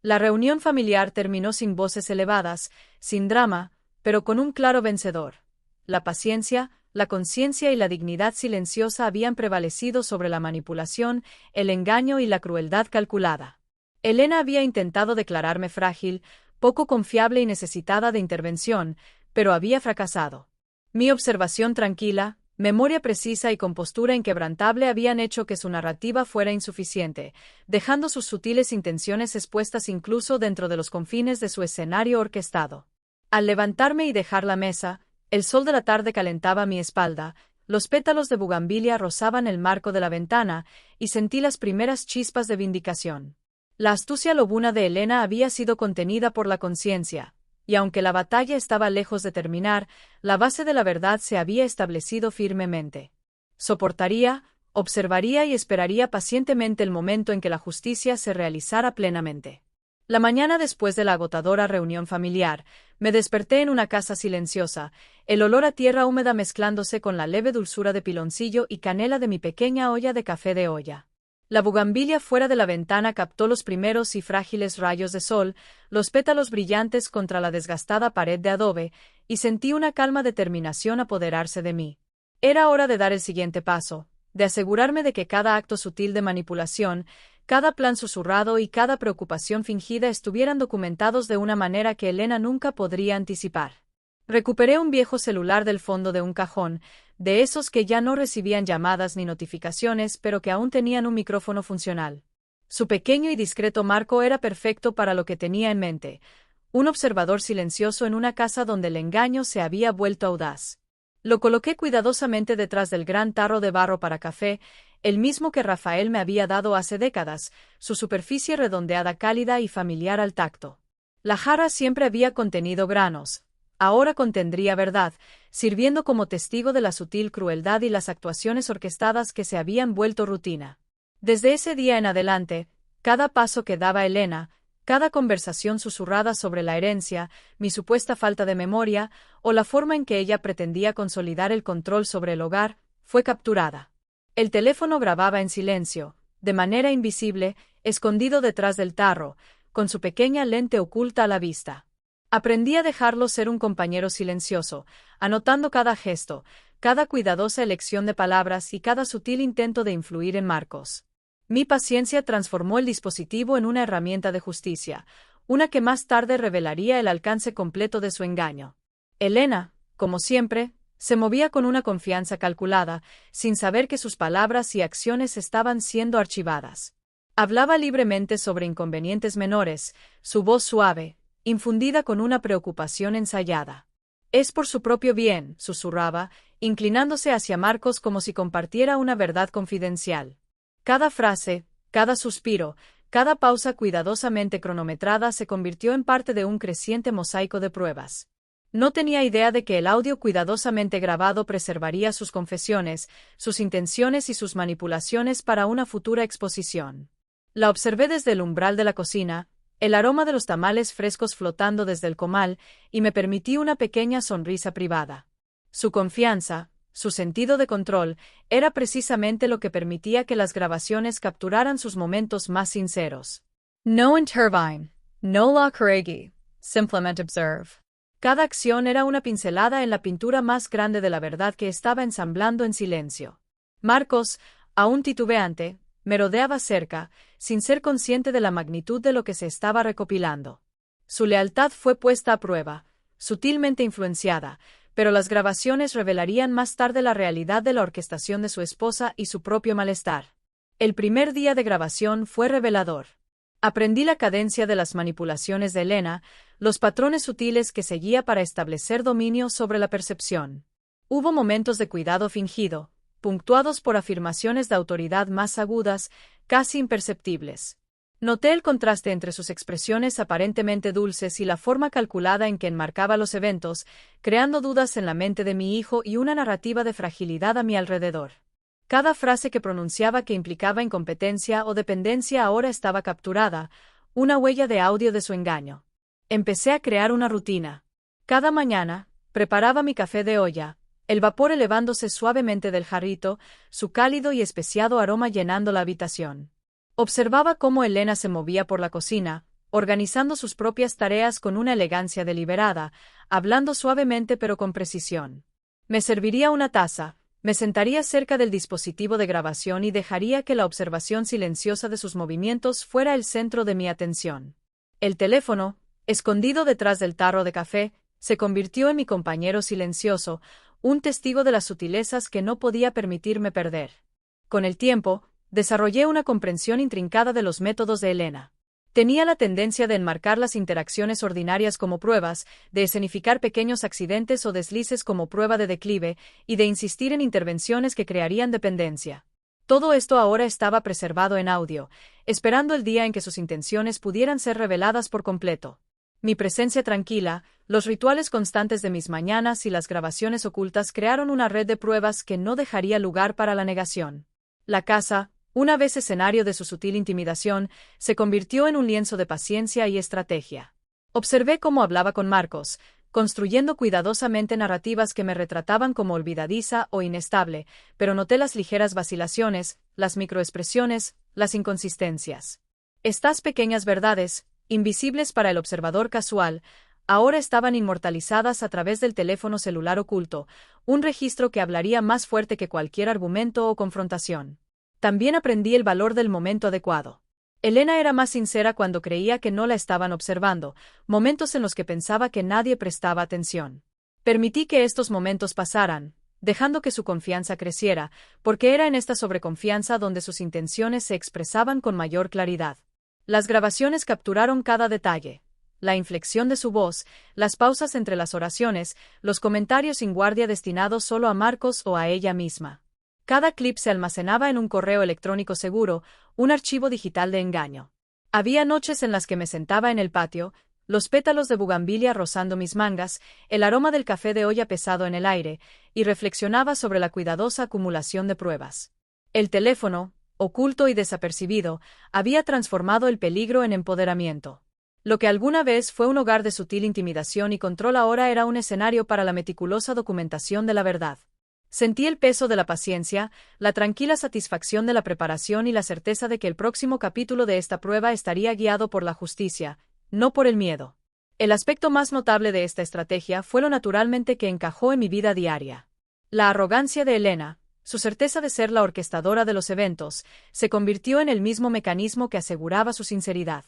La reunión familiar terminó sin voces elevadas, sin drama, pero con un claro vencedor. La paciencia, la conciencia y la dignidad silenciosa habían prevalecido sobre la manipulación, el engaño y la crueldad calculada. Elena había intentado declararme frágil, poco confiable y necesitada de intervención, pero había fracasado. Mi observación tranquila, memoria precisa y compostura inquebrantable habían hecho que su narrativa fuera insuficiente, dejando sus sutiles intenciones expuestas incluso dentro de los confines de su escenario orquestado. Al levantarme y dejar la mesa, el sol de la tarde calentaba mi espalda, los pétalos de bugambilia rozaban el marco de la ventana, y sentí las primeras chispas de vindicación. La astucia lobuna de Elena había sido contenida por la conciencia, y aunque la batalla estaba lejos de terminar, la base de la verdad se había establecido firmemente. Soportaría, observaría y esperaría pacientemente el momento en que la justicia se realizara plenamente. La mañana después de la agotadora reunión familiar, me desperté en una casa silenciosa, el olor a tierra húmeda mezclándose con la leve dulzura de piloncillo y canela de mi pequeña olla de café de olla. La bugambilia fuera de la ventana captó los primeros y frágiles rayos de sol, los pétalos brillantes contra la desgastada pared de adobe, y sentí una calma determinación apoderarse de mí. Era hora de dar el siguiente paso, de asegurarme de que cada acto sutil de manipulación, cada plan susurrado y cada preocupación fingida estuvieran documentados de una manera que Elena nunca podría anticipar. Recuperé un viejo celular del fondo de un cajón, de esos que ya no recibían llamadas ni notificaciones pero que aún tenían un micrófono funcional. Su pequeño y discreto marco era perfecto para lo que tenía en mente, un observador silencioso en una casa donde el engaño se había vuelto audaz. Lo coloqué cuidadosamente detrás del gran tarro de barro para café, el mismo que Rafael me había dado hace décadas, su superficie redondeada cálida y familiar al tacto. La jarra siempre había contenido granos, ahora contendría verdad, sirviendo como testigo de la sutil crueldad y las actuaciones orquestadas que se habían vuelto rutina. Desde ese día en adelante, cada paso que daba Elena, cada conversación susurrada sobre la herencia, mi supuesta falta de memoria, o la forma en que ella pretendía consolidar el control sobre el hogar, fue capturada. El teléfono grababa en silencio, de manera invisible, escondido detrás del tarro, con su pequeña lente oculta a la vista. Aprendí a dejarlo ser un compañero silencioso, anotando cada gesto, cada cuidadosa elección de palabras y cada sutil intento de influir en Marcos. Mi paciencia transformó el dispositivo en una herramienta de justicia, una que más tarde revelaría el alcance completo de su engaño. Elena, como siempre, se movía con una confianza calculada, sin saber que sus palabras y acciones estaban siendo archivadas. Hablaba libremente sobre inconvenientes menores, su voz suave, infundida con una preocupación ensayada. Es por su propio bien, susurraba, inclinándose hacia Marcos como si compartiera una verdad confidencial. Cada frase, cada suspiro, cada pausa cuidadosamente cronometrada se convirtió en parte de un creciente mosaico de pruebas. No tenía idea de que el audio cuidadosamente grabado preservaría sus confesiones, sus intenciones y sus manipulaciones para una futura exposición. La observé desde el umbral de la cocina, el aroma de los tamales frescos flotando desde el comal, y me permití una pequeña sonrisa privada. Su confianza, su sentido de control, era precisamente lo que permitía que las grabaciones capturaran sus momentos más sinceros. No intervine, no la corregí, simplemente observe. Cada acción era una pincelada en la pintura más grande de la verdad que estaba ensamblando en silencio. Marcos, aún titubeante, me rodeaba cerca, sin ser consciente de la magnitud de lo que se estaba recopilando. Su lealtad fue puesta a prueba, sutilmente influenciada, pero las grabaciones revelarían más tarde la realidad de la orquestación de su esposa y su propio malestar. El primer día de grabación fue revelador. Aprendí la cadencia de las manipulaciones de Elena, los patrones sutiles que seguía para establecer dominio sobre la percepción. Hubo momentos de cuidado fingido, punctuados por afirmaciones de autoridad más agudas, casi imperceptibles. Noté el contraste entre sus expresiones aparentemente dulces y la forma calculada en que enmarcaba los eventos, creando dudas en la mente de mi hijo y una narrativa de fragilidad a mi alrededor. Cada frase que pronunciaba que implicaba incompetencia o dependencia ahora estaba capturada, una huella de audio de su engaño. Empecé a crear una rutina. Cada mañana, preparaba mi café de olla, el vapor elevándose suavemente del jarrito, su cálido y especiado aroma llenando la habitación. Observaba cómo Elena se movía por la cocina, organizando sus propias tareas con una elegancia deliberada, hablando suavemente pero con precisión. Me serviría una taza, me sentaría cerca del dispositivo de grabación y dejaría que la observación silenciosa de sus movimientos fuera el centro de mi atención. El teléfono, escondido detrás del tarro de café, se convirtió en mi compañero silencioso, un testigo de las sutilezas que no podía permitirme perder. Con el tiempo, desarrollé una comprensión intrincada de los métodos de Elena. Tenía la tendencia de enmarcar las interacciones ordinarias como pruebas, de escenificar pequeños accidentes o deslices como prueba de declive, y de insistir en intervenciones que crearían dependencia. Todo esto ahora estaba preservado en audio, esperando el día en que sus intenciones pudieran ser reveladas por completo. Mi presencia tranquila, los rituales constantes de mis mañanas y las grabaciones ocultas crearon una red de pruebas que no dejaría lugar para la negación. La casa, una vez escenario de su sutil intimidación, se convirtió en un lienzo de paciencia y estrategia. Observé cómo hablaba con Marcos, construyendo cuidadosamente narrativas que me retrataban como olvidadiza o inestable, pero noté las ligeras vacilaciones, las microexpresiones, las inconsistencias. Estas pequeñas verdades, invisibles para el observador casual, ahora estaban inmortalizadas a través del teléfono celular oculto, un registro que hablaría más fuerte que cualquier argumento o confrontación. También aprendí el valor del momento adecuado. Elena era más sincera cuando creía que no la estaban observando, momentos en los que pensaba que nadie prestaba atención. Permití que estos momentos pasaran, dejando que su confianza creciera, porque era en esta sobreconfianza donde sus intenciones se expresaban con mayor claridad. Las grabaciones capturaron cada detalle. La inflexión de su voz, las pausas entre las oraciones, los comentarios sin guardia destinados solo a Marcos o a ella misma. Cada clip se almacenaba en un correo electrónico seguro, un archivo digital de engaño. Había noches en las que me sentaba en el patio, los pétalos de bugambilia rozando mis mangas, el aroma del café de olla pesado en el aire, y reflexionaba sobre la cuidadosa acumulación de pruebas. El teléfono, oculto y desapercibido, había transformado el peligro en empoderamiento. Lo que alguna vez fue un hogar de sutil intimidación y control ahora era un escenario para la meticulosa documentación de la verdad. Sentí el peso de la paciencia, la tranquila satisfacción de la preparación y la certeza de que el próximo capítulo de esta prueba estaría guiado por la justicia, no por el miedo. El aspecto más notable de esta estrategia fue lo naturalmente que encajó en mi vida diaria. La arrogancia de Elena, su certeza de ser la orquestadora de los eventos, se convirtió en el mismo mecanismo que aseguraba su sinceridad.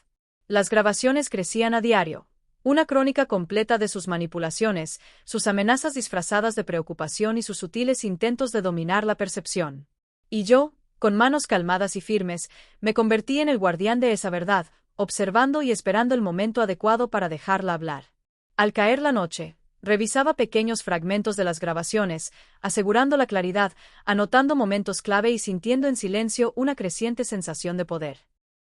Las grabaciones crecían a diario. Una crónica completa de sus manipulaciones, sus amenazas disfrazadas de preocupación y sus sutiles intentos de dominar la percepción. Y yo, con manos calmadas y firmes, me convertí en el guardián de esa verdad, observando y esperando el momento adecuado para dejarla hablar. Al caer la noche, revisaba pequeños fragmentos de las grabaciones, asegurando la claridad, anotando momentos clave y sintiendo en silencio una creciente sensación de poder.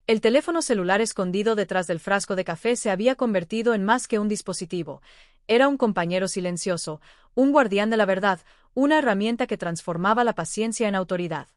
El teléfono celular escondido detrás del frasco de café se había convertido en más que un dispositivo. Era un compañero silencioso, un guardián de la verdad, una herramienta que transformaba la paciencia en autoridad.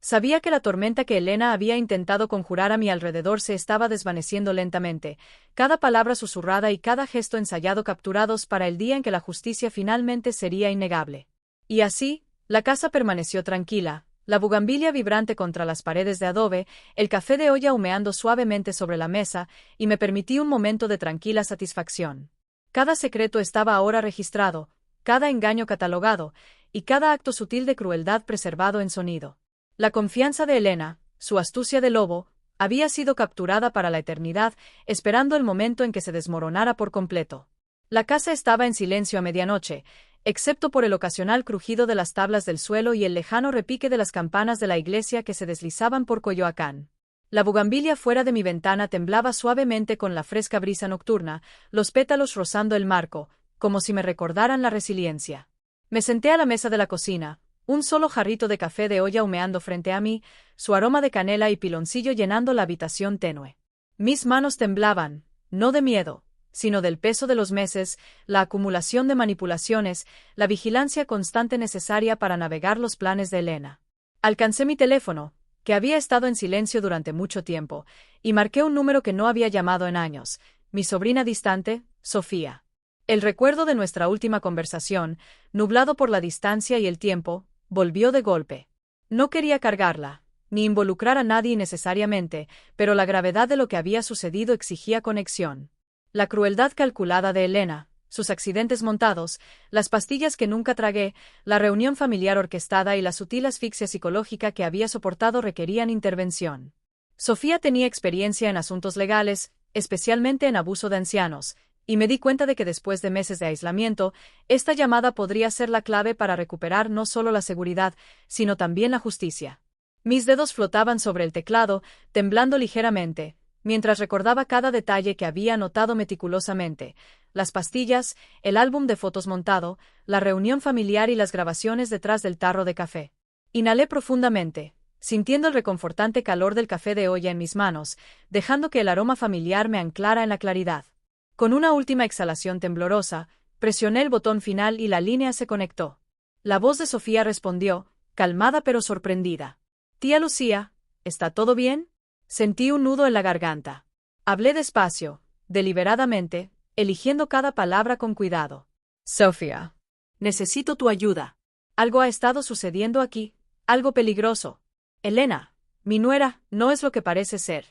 Sabía que la tormenta que Elena había intentado conjurar a mi alrededor se estaba desvaneciendo lentamente, cada palabra susurrada y cada gesto ensayado capturados para el día en que la justicia finalmente sería innegable. Y así, la casa permaneció tranquila. La bugambilia vibrante contra las paredes de adobe, el café de olla humeando suavemente sobre la mesa, y me permití un momento de tranquila satisfacción. Cada secreto estaba ahora registrado, cada engaño catalogado, y cada acto sutil de crueldad preservado en sonido. La confianza de Elena, su astucia de lobo, había sido capturada para la eternidad, esperando el momento en que se desmoronara por completo. La casa estaba en silencio a medianoche, excepto por el ocasional crujido de las tablas del suelo y el lejano repique de las campanas de la iglesia que se deslizaban por Coyoacán. La bugambilia fuera de mi ventana temblaba suavemente con la fresca brisa nocturna, los pétalos rozando el marco, como si me recordaran la resiliencia. Me senté a la mesa de la cocina, un solo jarrito de café de olla humeando frente a mí, su aroma de canela y piloncillo llenando la habitación tenue. Mis manos temblaban, no de miedo, sino del peso de los meses, la acumulación de manipulaciones, la vigilancia constante necesaria para navegar los planes de Elena. Alcancé mi teléfono, que había estado en silencio durante mucho tiempo, y marqué un número que no había llamado en años, mi sobrina distante, Sofía. El recuerdo de nuestra última conversación, nublado por la distancia y el tiempo, volvió de golpe. No quería cargarla, ni involucrar a nadie innecesariamente, pero la gravedad de lo que había sucedido exigía conexión. La crueldad calculada de Elena, sus accidentes montados, las pastillas que nunca tragué, la reunión familiar orquestada y la sutil asfixia psicológica que había soportado requerían intervención. Sofía tenía experiencia en asuntos legales, especialmente en abuso de ancianos, y me di cuenta de que después de meses de aislamiento, esta llamada podría ser la clave para recuperar no solo la seguridad, sino también la justicia. Mis dedos flotaban sobre el teclado, temblando ligeramente, mientras recordaba cada detalle que había anotado meticulosamente, las pastillas, el álbum de fotos montado, la reunión familiar y las grabaciones detrás del tarro de café. Inhalé profundamente, sintiendo el reconfortante calor del café de olla en mis manos, dejando que el aroma familiar me anclara en la claridad. Con una última exhalación temblorosa, presioné el botón final y la línea se conectó. La voz de Sofía respondió, calmada pero sorprendida. «Tía Lucía, ¿está todo bien?» Sentí un nudo en la garganta. Hablé despacio, deliberadamente, eligiendo cada palabra con cuidado. «Sofía, necesito tu ayuda. Algo ha estado sucediendo aquí, algo peligroso. Elena, mi nuera, no es lo que parece ser.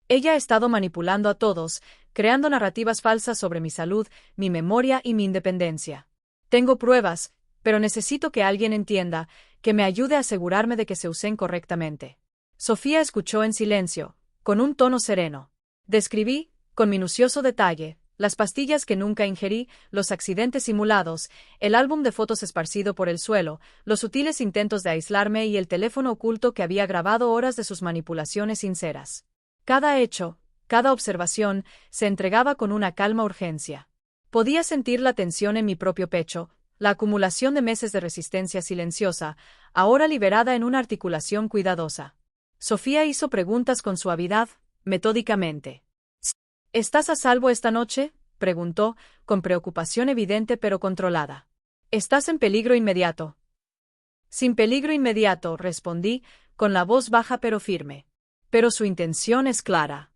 Ella ha estado manipulando a todos, creando narrativas falsas sobre mi salud, mi memoria y mi independencia. Tengo pruebas, pero necesito que alguien entienda, que me ayude a asegurarme de que se usen correctamente». Sofía escuchó en silencio, con un tono sereno. Describí, con minucioso detalle, las pastillas que nunca ingerí, los accidentes simulados, el álbum de fotos esparcido por el suelo, los sutiles intentos de aislarme y el teléfono oculto que había grabado horas de sus manipulaciones sinceras. Cada hecho, cada observación, se entregaba con una calma urgencia. Podía sentir la tensión en mi propio pecho, la acumulación de meses de resistencia silenciosa, ahora liberada en una articulación cuidadosa. Sofía hizo preguntas con suavidad, metódicamente. «¿Estás a salvo esta noche?», preguntó, con preocupación evidente pero controlada. «¿Estás en peligro inmediato?». «Sin peligro inmediato», respondí, con la voz baja pero firme. «Pero su intención es clara.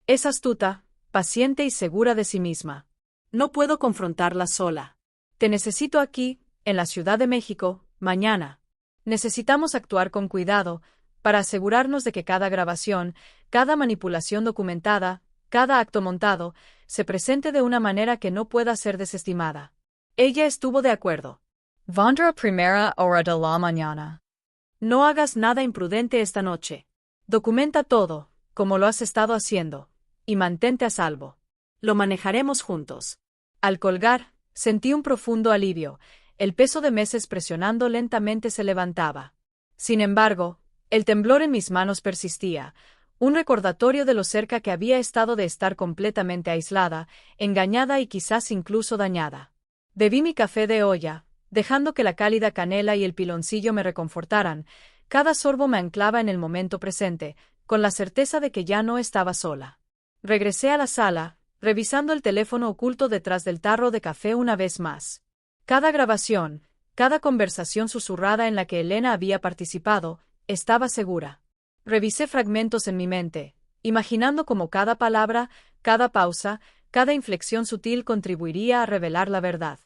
Es astuta, paciente y segura de sí misma. No puedo confrontarla sola. Te necesito aquí, en la Ciudad de México, mañana. Necesitamos actuar con cuidado, para asegurarnos de que cada grabación, cada manipulación documentada, cada acto montado, se presente de una manera que no pueda ser desestimada». Ella estuvo de acuerdo. «Vendrá a primera hora de la mañana. No hagas nada imprudente esta noche. Documenta todo, como lo has estado haciendo, y mantente a salvo. Lo manejaremos juntos». Al colgar, sentí un profundo alivio, el peso de meses presionando lentamente se levantaba. Sin embargo, el temblor en mis manos persistía, un recordatorio de lo cerca que había estado de estar completamente aislada, engañada y quizás incluso dañada. Bebí mi café de olla, dejando que la cálida canela y el piloncillo me reconfortaran. Cada sorbo me anclaba en el momento presente, con la certeza de que ya no estaba sola. Regresé a la sala, revisando el teléfono oculto detrás del tarro de café una vez más. Cada grabación, cada conversación susurrada en la que Elena había participado, estaba segura. Revisé fragmentos en mi mente, imaginando cómo cada palabra, cada pausa, cada inflexión sutil contribuiría a revelar la verdad.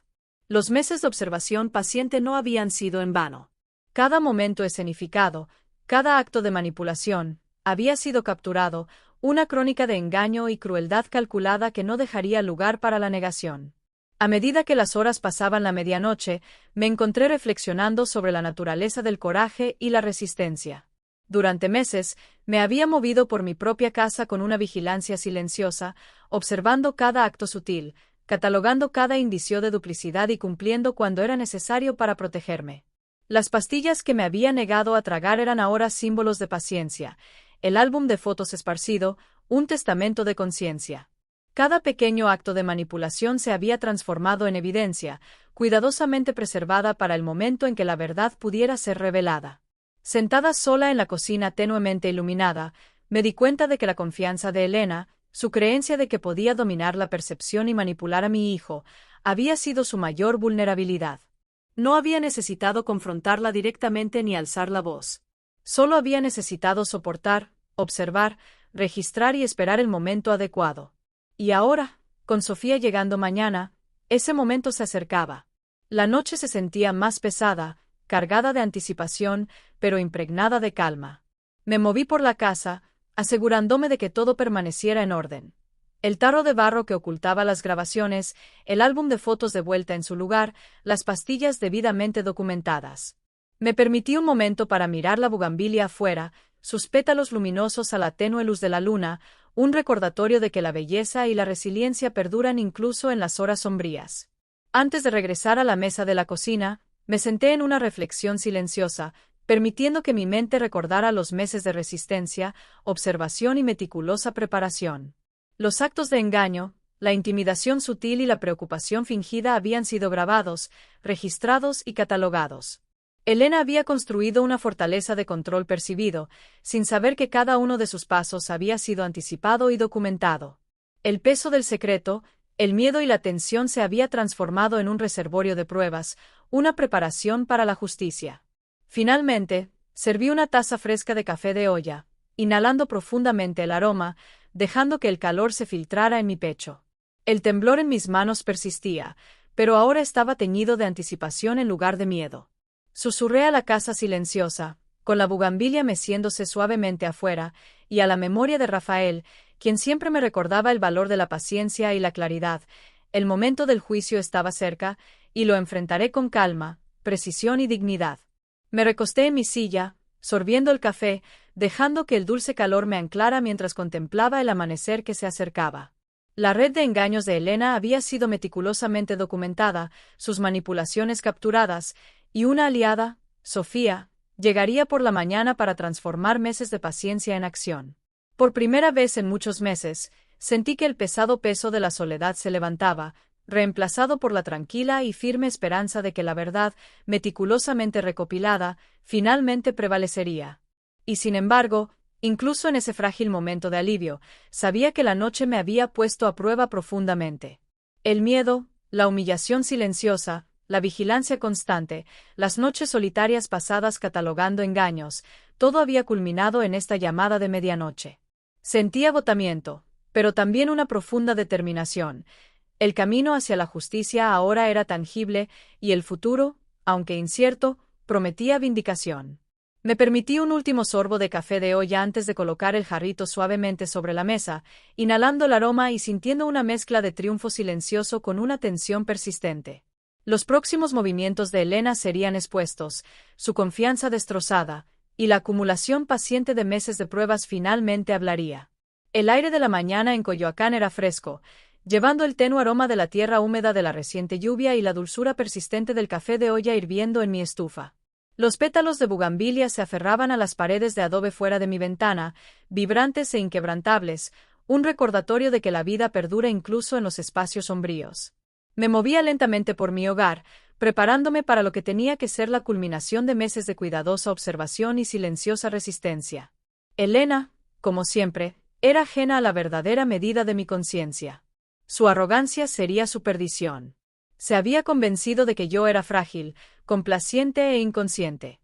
Los meses de observación paciente no habían sido en vano. Cada momento escenificado, cada acto de manipulación, había sido capturado, una crónica de engaño y crueldad calculada que no dejaría lugar para la negación. A medida que las horas pasaban la medianoche, me encontré reflexionando sobre la naturaleza del coraje y la resistencia. Durante meses, me había movido por mi propia casa con una vigilancia silenciosa, observando cada acto sutil, catalogando cada indicio de duplicidad y cumpliendo cuando era necesario para protegerme. Las pastillas que me había negado a tragar eran ahora símbolos de paciencia, el álbum de fotos esparcido, un testamento de conciencia. Cada pequeño acto de manipulación se había transformado en evidencia, cuidadosamente preservada para el momento en que la verdad pudiera ser revelada. Sentada sola en la cocina tenuemente iluminada, me di cuenta de que la confianza de Elena, su creencia de que podía dominar la percepción y manipular a mi hijo, había sido su mayor vulnerabilidad. No había necesitado confrontarla directamente ni alzar la voz. Solo había necesitado soportar, observar, registrar y esperar el momento adecuado. Y ahora, con Sofía llegando mañana, ese momento se acercaba. La noche se sentía más pesada, cargada de anticipación, pero impregnada de calma. Me moví por la casa, asegurándome de que todo permaneciera en orden. El tarro de barro que ocultaba las grabaciones, el álbum de fotos de vuelta en su lugar, las pastillas debidamente documentadas. Me permití un momento para mirar la bugambilia afuera, sus pétalos luminosos a la tenue luz de la luna, un recordatorio de que la belleza y la resiliencia perduran incluso en las horas sombrías. Antes de regresar a la mesa de la cocina, me senté en una reflexión silenciosa, permitiendo que mi mente recordara los meses de resistencia, observación y meticulosa preparación. Los actos de engaño, la intimidación sutil y la preocupación fingida habían sido grabados, registrados y catalogados. Elena había construido una fortaleza de control percibido, sin saber que cada uno de sus pasos había sido anticipado y documentado. El peso del secreto, el miedo y la tensión se había transformado en un reservorio de pruebas, una preparación para la justicia. Finalmente, serví una taza fresca de café de olla, inhalando profundamente el aroma, dejando que el calor se filtrara en mi pecho. El temblor en mis manos persistía, pero ahora estaba teñido de anticipación en lugar de miedo. Susurré a la casa silenciosa, con la bugambilia meciéndose suavemente afuera, y a la memoria de Rafael, quien siempre me recordaba el valor de la paciencia y la claridad. El momento del juicio estaba cerca, y lo enfrentaré con calma, precisión y dignidad. Me recosté en mi silla, sorbiendo el café, dejando que el dulce calor me anclara mientras contemplaba el amanecer que se acercaba. La red de engaños de Elena había sido meticulosamente documentada, sus manipulaciones capturadas, y una aliada, Sofía, llegaría por la mañana para transformar meses de paciencia en acción. Por primera vez en muchos meses, sentí que el pesado peso de la soledad se levantaba, reemplazado por la tranquila y firme esperanza de que la verdad, meticulosamente recopilada, finalmente prevalecería. Y sin embargo, incluso en ese frágil momento de alivio, sabía que la noche me había puesto a prueba profundamente. El miedo, la humillación silenciosa, la vigilancia constante, las noches solitarias pasadas catalogando engaños, todo había culminado en esta llamada de medianoche. Sentí agotamiento, pero también una profunda determinación. El camino hacia la justicia ahora era tangible, y el futuro, aunque incierto, prometía vindicación. Me permití un último sorbo de café de olla antes de colocar el jarrito suavemente sobre la mesa, inhalando el aroma y sintiendo una mezcla de triunfo silencioso con una tensión persistente. Los próximos movimientos de Elena serían expuestos, su confianza destrozada, y la acumulación paciente de meses de pruebas finalmente hablaría. El aire de la mañana en Coyoacán era fresco, llevando el tenue aroma de la tierra húmeda de la reciente lluvia y la dulzura persistente del café de olla hirviendo en mi estufa. Los pétalos de bugambilia se aferraban a las paredes de adobe fuera de mi ventana, vibrantes e inquebrantables, un recordatorio de que la vida perdura incluso en los espacios sombríos. Me movía lentamente por mi hogar, preparándome para lo que tenía que ser la culminación de meses de cuidadosa observación y silenciosa resistencia. Elena, como siempre, era ajena a la verdadera medida de mi conciencia. Su arrogancia sería su perdición. Se había convencido de que yo era frágil, complaciente e inconsciente.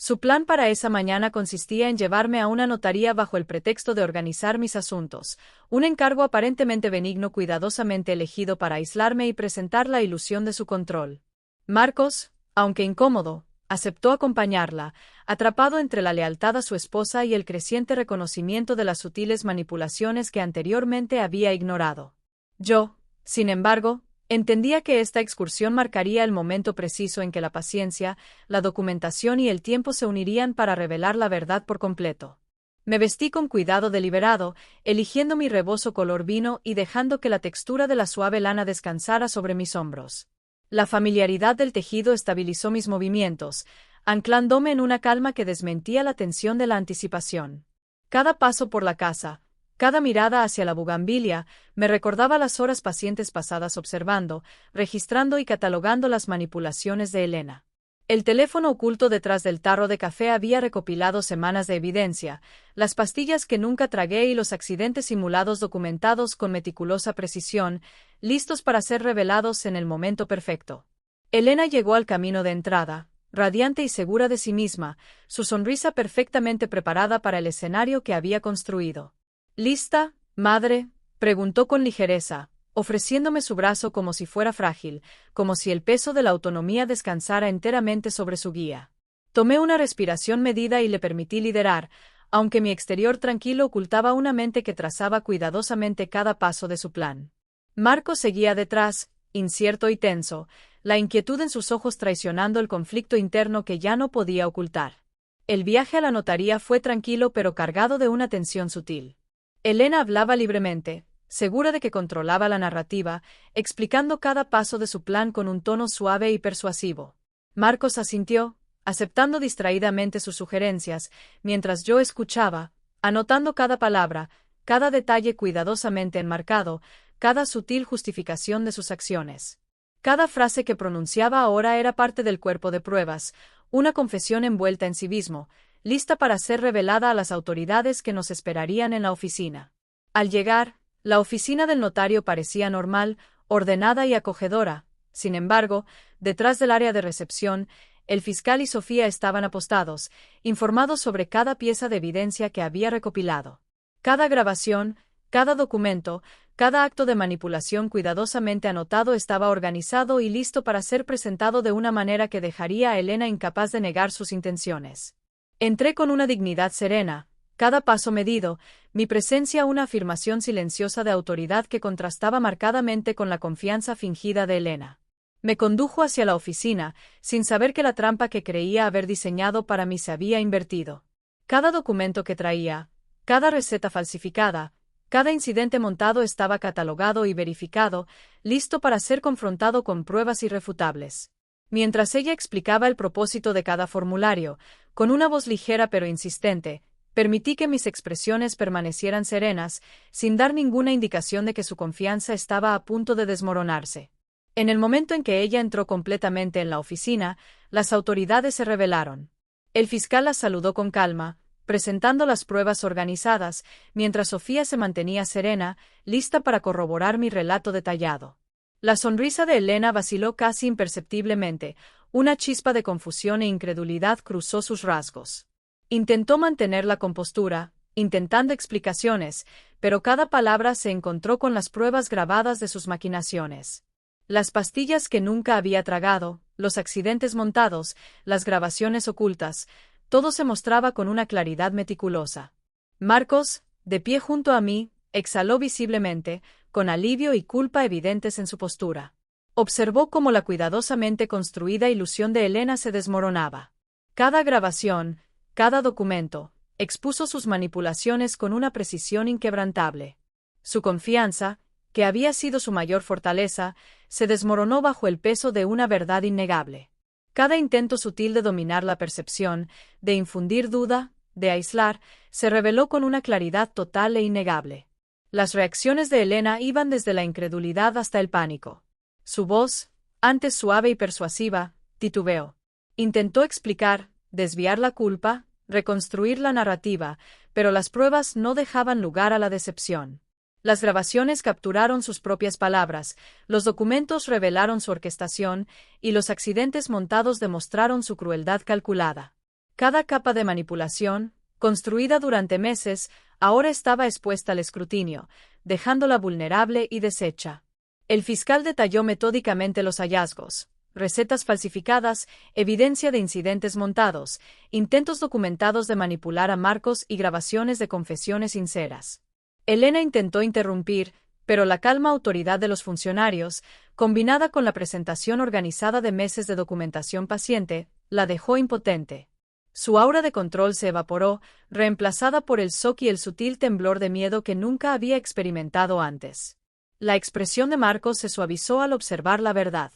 Su plan para esa mañana consistía en llevarme a una notaría bajo el pretexto de organizar mis asuntos, un encargo aparentemente benigno cuidadosamente elegido para aislarme y presentar la ilusión de su control. Marcos, aunque incómodo, Aceptó acompañarla, atrapado entre la lealtad a su esposa y el creciente reconocimiento de las sutiles manipulaciones que anteriormente había ignorado. Yo, sin embargo, entendía que esta excursión marcaría el momento preciso en que la paciencia, la documentación y el tiempo se unirían para revelar la verdad por completo. Me vestí con cuidado deliberado, eligiendo mi rebozo color vino y dejando que la textura de la suave lana descansara sobre mis hombros. La familiaridad del tejido estabilizó mis movimientos, anclándome en una calma que desmentía la tensión de la anticipación. Cada paso por la casa, cada mirada hacia la bugambilia, me recordaba las horas pacientes pasadas observando, registrando y catalogando las manipulaciones de Elena. El teléfono oculto detrás del tarro de café había recopilado semanas de evidencia, las pastillas que nunca tragué y los accidentes simulados documentados con meticulosa precisión, listos para ser revelados en el momento perfecto. Elena llegó al camino de entrada, radiante y segura de sí misma, su sonrisa perfectamente preparada para el escenario que había construido. ¿Lista, madre?, preguntó con ligereza, ofreciéndome su brazo como si fuera frágil, como si el peso de la autonomía descansara enteramente sobre su guía. Tomé una respiración medida y le permití liderar, aunque mi exterior tranquilo ocultaba una mente que trazaba cuidadosamente cada paso de su plan. Marco seguía detrás, incierto y tenso, la inquietud en sus ojos traicionando el conflicto interno que ya no podía ocultar. El viaje a la notaría fue tranquilo pero cargado de una tensión sutil. Elena hablaba libremente, segura de que controlaba la narrativa, explicando cada paso de su plan con un tono suave y persuasivo. Marcos asintió, aceptando distraídamente sus sugerencias, mientras yo escuchaba, anotando cada palabra, cada detalle cuidadosamente enmarcado, cada sutil justificación de sus acciones. Cada frase que pronunciaba ahora era parte del cuerpo de pruebas, una confesión envuelta en civismo, lista para ser revelada a las autoridades que nos esperarían en la oficina. Al llegar, la oficina del notario parecía normal, ordenada y acogedora. Sin embargo, detrás del área de recepción, el fiscal y Sofía estaban apostados, informados sobre cada pieza de evidencia que había recopilado. Cada grabación, cada documento, cada acto de manipulación cuidadosamente anotado estaba organizado y listo para ser presentado de una manera que dejaría a Elena incapaz de negar sus intenciones. Entré con una dignidad serena, cada paso medido, mi presencia una afirmación silenciosa de autoridad que contrastaba marcadamente con la confianza fingida de Elena. Me condujo hacia la oficina, sin saber que la trampa que creía haber diseñado para mí se había invertido. Cada documento que traía, cada receta falsificada, cada incidente montado estaba catalogado y verificado, listo para ser confrontado con pruebas irrefutables. Mientras ella explicaba el propósito de cada formulario, con una voz ligera pero insistente, permití que mis expresiones permanecieran serenas, sin dar ninguna indicación de que su confianza estaba a punto de desmoronarse. En el momento en que ella entró completamente en la oficina, las autoridades se rebelaron. El fiscal las saludó con calma, presentando las pruebas organizadas, mientras Sofía se mantenía serena, lista para corroborar mi relato detallado. La sonrisa de Elena vaciló casi imperceptiblemente, una chispa de confusión e incredulidad cruzó sus rasgos. Intentó mantener la compostura, intentando explicaciones, pero cada palabra se encontró con las pruebas grabadas de sus maquinaciones. Las pastillas que nunca había tragado, los accidentes montados, las grabaciones ocultas, todo se mostraba con una claridad meticulosa. Marcos, de pie junto a mí, exhaló visiblemente, con alivio y culpa evidentes en su postura. Observó cómo la cuidadosamente construida ilusión de Elena se desmoronaba. Cada grabación, cada documento, expuso sus manipulaciones con una precisión inquebrantable. Su confianza, que había sido su mayor fortaleza, se desmoronó bajo el peso de una verdad innegable. Cada intento sutil de dominar la percepción, de infundir duda, de aislar, se reveló con una claridad total e innegable. Las reacciones de Elena iban desde la incredulidad hasta el pánico. Su voz, antes suave y persuasiva, titubeó. Intentó explicar, desviar la culpa, reconstruir la narrativa, pero las pruebas no dejaban lugar a la decepción. Las grabaciones capturaron sus propias palabras, los documentos revelaron su orquestación, y los accidentes montados demostraron su crueldad calculada. Cada capa de manipulación, construida durante meses, ahora estaba expuesta al escrutinio, dejándola vulnerable y deshecha. El fiscal detalló metódicamente los hallazgos: recetas falsificadas, evidencia de incidentes montados, intentos documentados de manipular a Marcos y grabaciones de confesiones sinceras. Elena intentó interrumpir, pero la calma autoridad de los funcionarios, combinada con la presentación organizada de meses de documentación paciente, la dejó impotente. Su aura de control se evaporó, reemplazada por el shock y el sutil temblor de miedo que nunca había experimentado antes. La expresión de Marcos se suavizó al observar la verdad.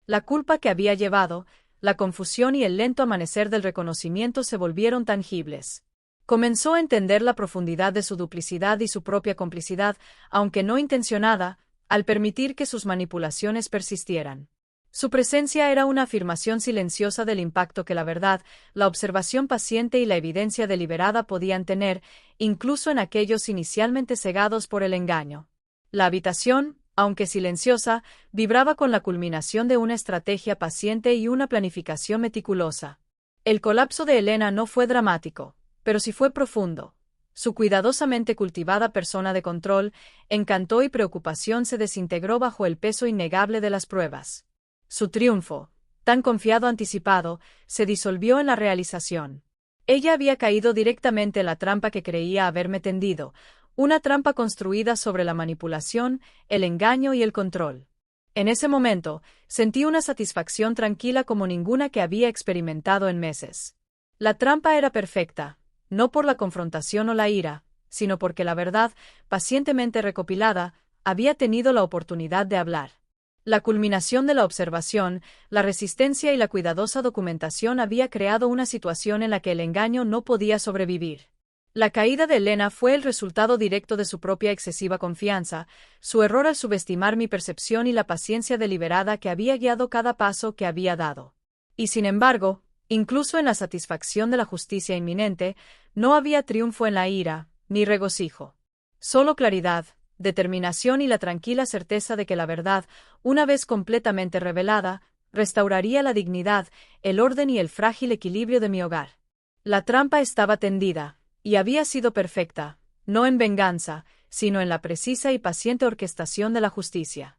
La culpa que había llevado, la confusión y el lento amanecer del reconocimiento se volvieron tangibles. Comenzó a entender la profundidad de su duplicidad y su propia complicidad, aunque no intencionada, al permitir que sus manipulaciones persistieran. Su presencia era una afirmación silenciosa del impacto que la verdad, la observación paciente y la evidencia deliberada podían tener, incluso en aquellos inicialmente cegados por el engaño. La habitación, aunque silenciosa, vibraba con la culminación de una estrategia paciente y una planificación meticulosa. El colapso de Elena no fue dramático, pero sí fue profundo. Su cuidadosamente cultivada persona de control, encanto y preocupación se desintegró bajo el peso innegable de las pruebas. Su triunfo, tan confiado anticipado, se disolvió en la realización. Ella había caído directamente en la trampa que creía haberme tendido, una trampa construida sobre la manipulación, el engaño y el control. En ese momento, sentí una satisfacción tranquila como ninguna que había experimentado en meses. La trampa era perfecta, no por la confrontación o la ira, sino porque la verdad, pacientemente recopilada, había tenido la oportunidad de hablar. La culminación de la observación, la resistencia y la cuidadosa documentación había creado una situación en la que el engaño no podía sobrevivir. La caída de Elena fue el resultado directo de su propia excesiva confianza, su error al subestimar mi percepción y la paciencia deliberada que había guiado cada paso que había dado. Y sin embargo, incluso en la satisfacción de la justicia inminente, no había triunfo en la ira, ni regocijo. Solo claridad, determinación y la tranquila certeza de que la verdad, una vez completamente revelada, restauraría la dignidad, el orden y el frágil equilibrio de mi hogar. La trampa estaba tendida, y había sido perfecta, no en venganza, sino en la precisa y paciente orquestación de la justicia.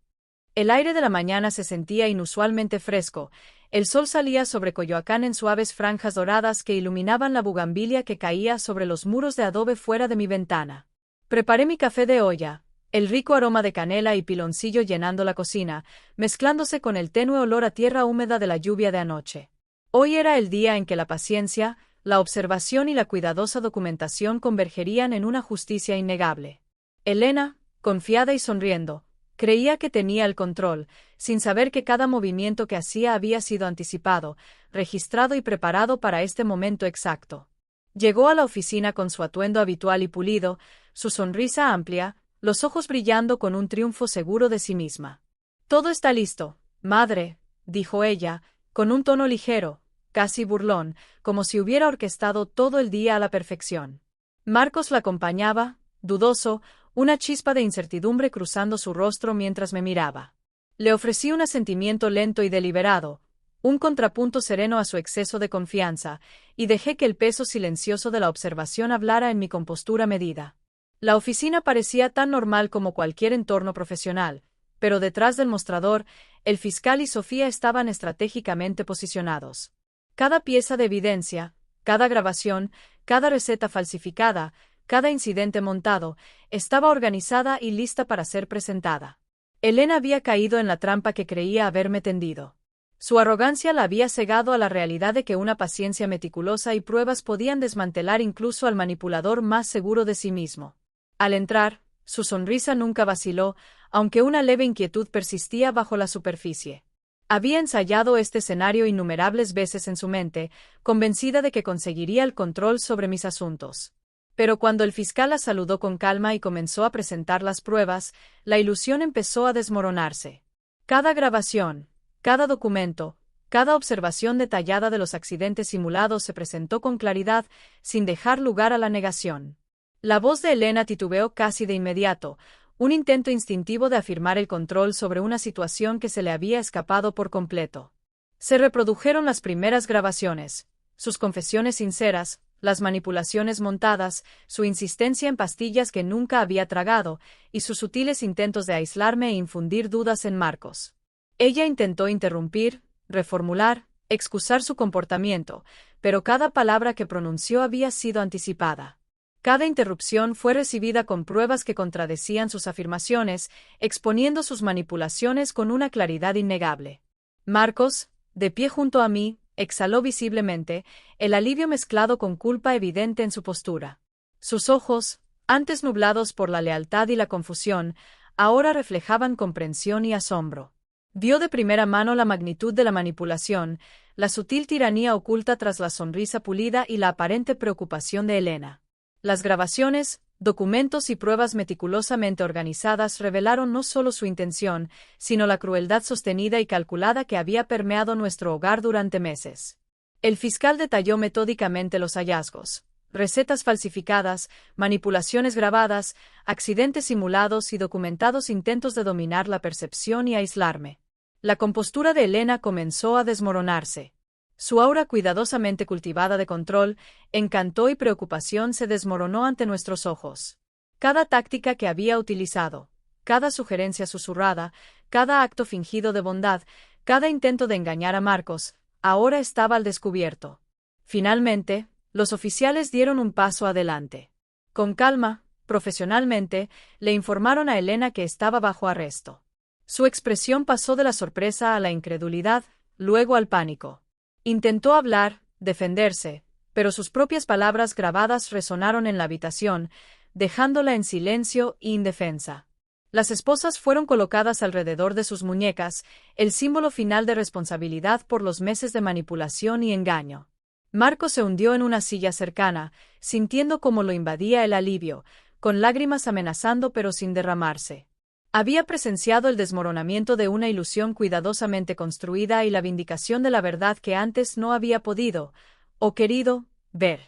El aire de la mañana se sentía inusualmente fresco, el sol salía sobre Coyoacán en suaves franjas doradas que iluminaban la bugambilia que caía sobre los muros de adobe fuera de mi ventana. Preparé mi café de olla, el rico aroma de canela y piloncillo llenando la cocina, mezclándose con el tenue olor a tierra húmeda de la lluvia de anoche. Hoy era el día en que la paciencia, la observación y la cuidadosa documentación convergerían en una justicia innegable. Elena, confiada y sonriendo, creía que tenía el control, sin saber que cada movimiento que hacía había sido anticipado, registrado y preparado para este momento exacto. Llegó a la oficina con su atuendo habitual y pulido, su sonrisa amplia, los ojos brillando con un triunfo seguro de sí misma. «Todo está listo, madre», dijo ella, con un tono ligero, casi burlón, como si hubiera orquestado todo el día a la perfección. Marcos la acompañaba, dudoso, una chispa de incertidumbre cruzando su rostro mientras me miraba. Le ofrecí un asentimiento lento y deliberado, un contrapunto sereno a su exceso de confianza, y dejé que el peso silencioso de la observación hablara en mi compostura medida. La oficina parecía tan normal como cualquier entorno profesional, pero detrás del mostrador, el fiscal y Sofía estaban estratégicamente posicionados. Cada pieza de evidencia, cada grabación, cada receta falsificada, cada incidente montado, estaba organizada y lista para ser presentada. Elena había caído en la trampa que creía haberme tendido. Su arrogancia la había cegado a la realidad de que una paciencia meticulosa y pruebas podían desmantelar incluso al manipulador más seguro de sí mismo. Al entrar, su sonrisa nunca vaciló, aunque una leve inquietud persistía bajo la superficie. Había ensayado este escenario innumerables veces en su mente, convencida de que conseguiría el control sobre mis asuntos. Pero cuando el fiscal la saludó con calma y comenzó a presentar las pruebas, la ilusión empezó a desmoronarse. Cada grabación, cada documento, cada observación detallada de los accidentes simulados se presentó con claridad, sin dejar lugar a la negación. La voz de Elena titubeó casi de inmediato, un intento instintivo de afirmar el control sobre una situación que se le había escapado por completo. Se reprodujeron las primeras grabaciones, sus confesiones sinceras, las manipulaciones montadas, su insistencia en pastillas que nunca había tragado, y sus sutiles intentos de aislarme e infundir dudas en Marcos. Ella intentó interrumpir, reformular, excusar su comportamiento, pero cada palabra que pronunció había sido anticipada. Cada interrupción fue recibida con pruebas que contradecían sus afirmaciones, exponiendo sus manipulaciones con una claridad innegable. Marcos, de pie junto a mí, exhaló visiblemente, el alivio mezclado con culpa evidente en su postura. Sus ojos, antes nublados por la lealtad y la confusión, ahora reflejaban comprensión y asombro. Vio de primera mano la magnitud de la manipulación, la sutil tiranía oculta tras la sonrisa pulida y la aparente preocupación de Elena. Las grabaciones, documentos y pruebas meticulosamente organizadas revelaron no solo su intención, sino la crueldad sostenida y calculada que había permeado nuestro hogar durante meses. El fiscal detalló metódicamente los hallazgos: recetas falsificadas, manipulaciones grabadas, accidentes simulados y documentados intentos de dominar la percepción y aislarme. La compostura de Elena comenzó a desmoronarse. Su aura cuidadosamente cultivada de control, encanto y preocupación se desmoronó ante nuestros ojos. Cada táctica que había utilizado, cada sugerencia susurrada, cada acto fingido de bondad, cada intento de engañar a Marcos, ahora estaba al descubierto. Finalmente, los oficiales dieron un paso adelante. Con calma, profesionalmente, le informaron a Elena que estaba bajo arresto. Su expresión pasó de la sorpresa a la incredulidad, luego al pánico. Intentó hablar, defenderse, pero sus propias palabras grabadas resonaron en la habitación, dejándola en silencio e indefensa. Las esposas fueron colocadas alrededor de sus muñecas, el símbolo final de responsabilidad por los meses de manipulación y engaño. Marcos se hundió en una silla cercana, sintiendo cómo lo invadía el alivio, con lágrimas amenazando pero sin derramarse. Había presenciado el desmoronamiento de una ilusión cuidadosamente construida y la vindicación de la verdad que antes no había podido, o querido, ver.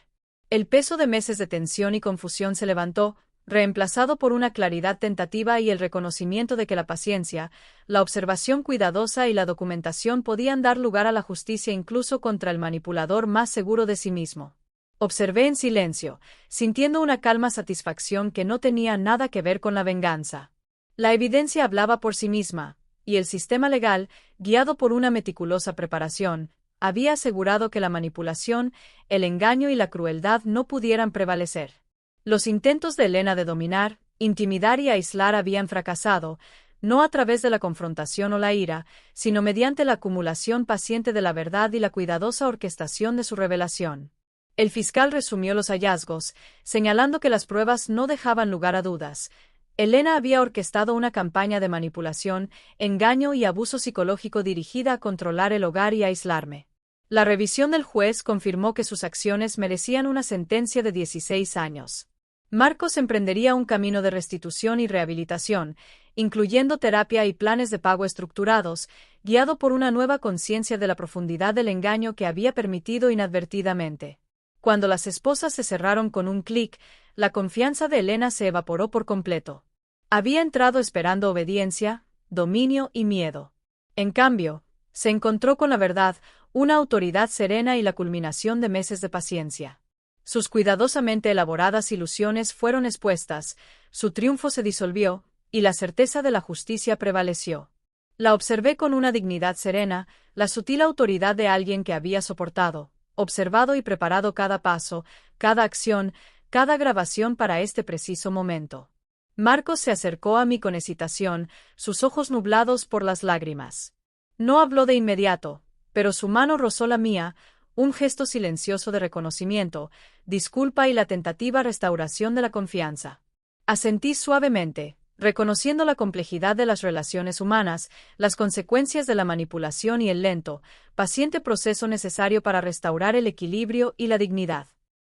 El peso de meses de tensión y confusión se levantó, reemplazado por una claridad tentativa y el reconocimiento de que la paciencia, la observación cuidadosa y la documentación podían dar lugar a la justicia incluso contra el manipulador más seguro de sí mismo. Observé en silencio, sintiendo una calma satisfacción que no tenía nada que ver con la venganza. La evidencia hablaba por sí misma, y el sistema legal, guiado por una meticulosa preparación, había asegurado que la manipulación, el engaño y la crueldad no pudieran prevalecer. Los intentos de Elena de dominar, intimidar y aislar habían fracasado, no a través de la confrontación o la ira, sino mediante la acumulación paciente de la verdad y la cuidadosa orquestación de su revelación. El fiscal resumió los hallazgos, señalando que las pruebas no dejaban lugar a dudas. Elena había orquestado una campaña de manipulación, engaño y abuso psicológico dirigida a controlar el hogar y aislarme. La revisión del juez confirmó que sus acciones merecían una sentencia de 16 años. Marcos emprendería un camino de restitución y rehabilitación, incluyendo terapia y planes de pago estructurados, guiado por una nueva conciencia de la profundidad del engaño que había permitido inadvertidamente. Cuando las esposas se cerraron con un clic, la confianza de Elena se evaporó por completo. Había entrado esperando obediencia, dominio y miedo. En cambio, se encontró con la verdad, una autoridad serena y la culminación de meses de paciencia. Sus cuidadosamente elaboradas ilusiones fueron expuestas, su triunfo se disolvió, y la certeza de la justicia prevaleció. La observé con una dignidad serena, la sutil autoridad de alguien que había soportado, observado y preparado cada paso, cada acción, cada grabación para este preciso momento. Marcos se acercó a mí con hesitación, sus ojos nublados por las lágrimas. No habló de inmediato, pero su mano rozó la mía, un gesto silencioso de reconocimiento, disculpa y la tentativa restauración de la confianza. Asentí suavemente, reconociendo la complejidad de las relaciones humanas, las consecuencias de la manipulación y el lento, paciente proceso necesario para restaurar el equilibrio y la dignidad.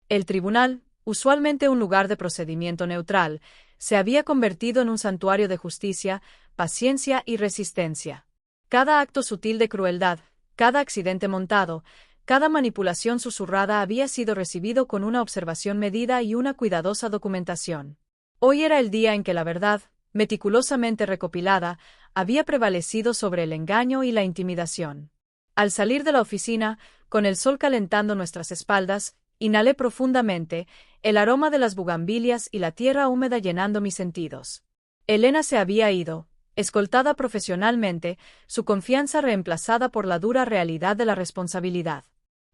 El tribunal, usualmente un lugar de procedimiento neutral, se había convertido en un santuario de justicia, paciencia y resistencia. Cada acto sutil de crueldad, cada accidente montado, cada manipulación susurrada había sido recibido con una observación medida y una cuidadosa documentación. Hoy era el día en que la verdad, meticulosamente recopilada, había prevalecido sobre el engaño y la intimidación. Al salir de la oficina, con el sol calentando nuestras espaldas, inhalé profundamente, el aroma de las bugambilias y la tierra húmeda llenando mis sentidos. Elena se había ido, Escoltada profesionalmente, su confianza reemplazada por la dura realidad de la responsabilidad.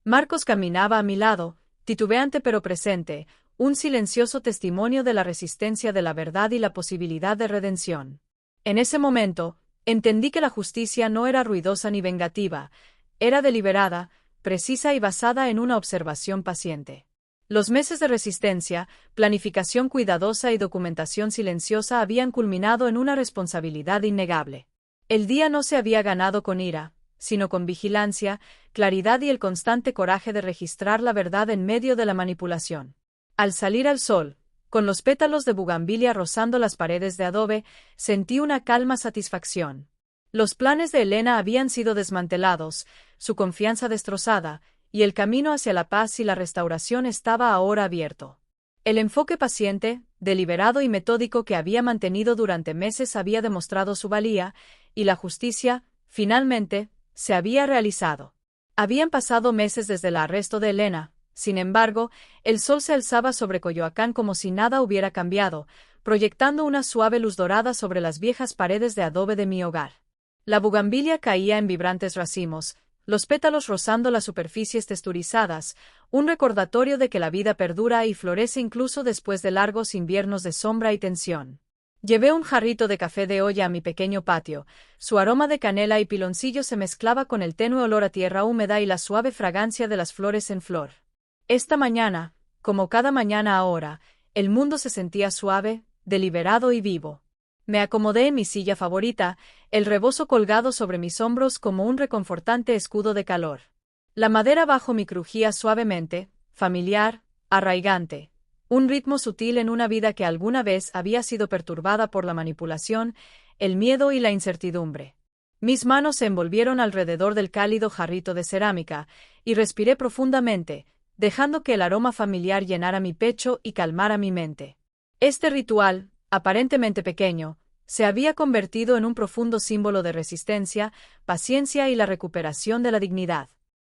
Marcos caminaba a mi lado, titubeante pero presente, un silencioso testimonio de la resistencia de la verdad y la posibilidad de redención. En ese momento, entendí que la justicia no era ruidosa ni vengativa, era deliberada, precisa y basada en una observación paciente. Los meses de resistencia, planificación cuidadosa y documentación silenciosa habían culminado en una responsabilidad innegable. El día no se había ganado con ira, sino con vigilancia, claridad y el constante coraje de registrar la verdad en medio de la manipulación. Al salir al sol, con los pétalos de bugambilia rozando las paredes de adobe, sentí una calma satisfacción. Los planes de Elena habían sido desmantelados, su confianza destrozada, y el camino hacia la paz y la restauración estaba ahora abierto. El enfoque paciente, deliberado y metódico que había mantenido durante meses había demostrado su valía, y la justicia, finalmente, se había realizado. Habían pasado meses desde el arresto de Elena, sin embargo, el sol se alzaba sobre Coyoacán como si nada hubiera cambiado, proyectando una suave luz dorada sobre las viejas paredes de adobe de mi hogar. La bugambilia caía en vibrantes racimos, los pétalos rozando las superficies texturizadas, un recordatorio de que la vida perdura y florece incluso después de largos inviernos de sombra y tensión. Llevé un jarrito de café de olla a mi pequeño patio, su aroma de canela y piloncillo se mezclaba con el tenue olor a tierra húmeda y la suave fragancia de las flores en flor. Esta mañana, como cada mañana ahora, el mundo se sentía suave, deliberado y vivo. Me acomodé en mi silla favorita, el rebozo colgado sobre mis hombros como un reconfortante escudo de calor. La madera bajo mí crujía suavemente, familiar, arraigante, un ritmo sutil en una vida que alguna vez había sido perturbada por la manipulación, el miedo y la incertidumbre. Mis manos se envolvieron alrededor del cálido jarrito de cerámica, y respiré profundamente, dejando que el aroma familiar llenara mi pecho y calmara mi mente. Este ritual, aparentemente pequeño, se había convertido en un profundo símbolo de resistencia, paciencia y la recuperación de la dignidad.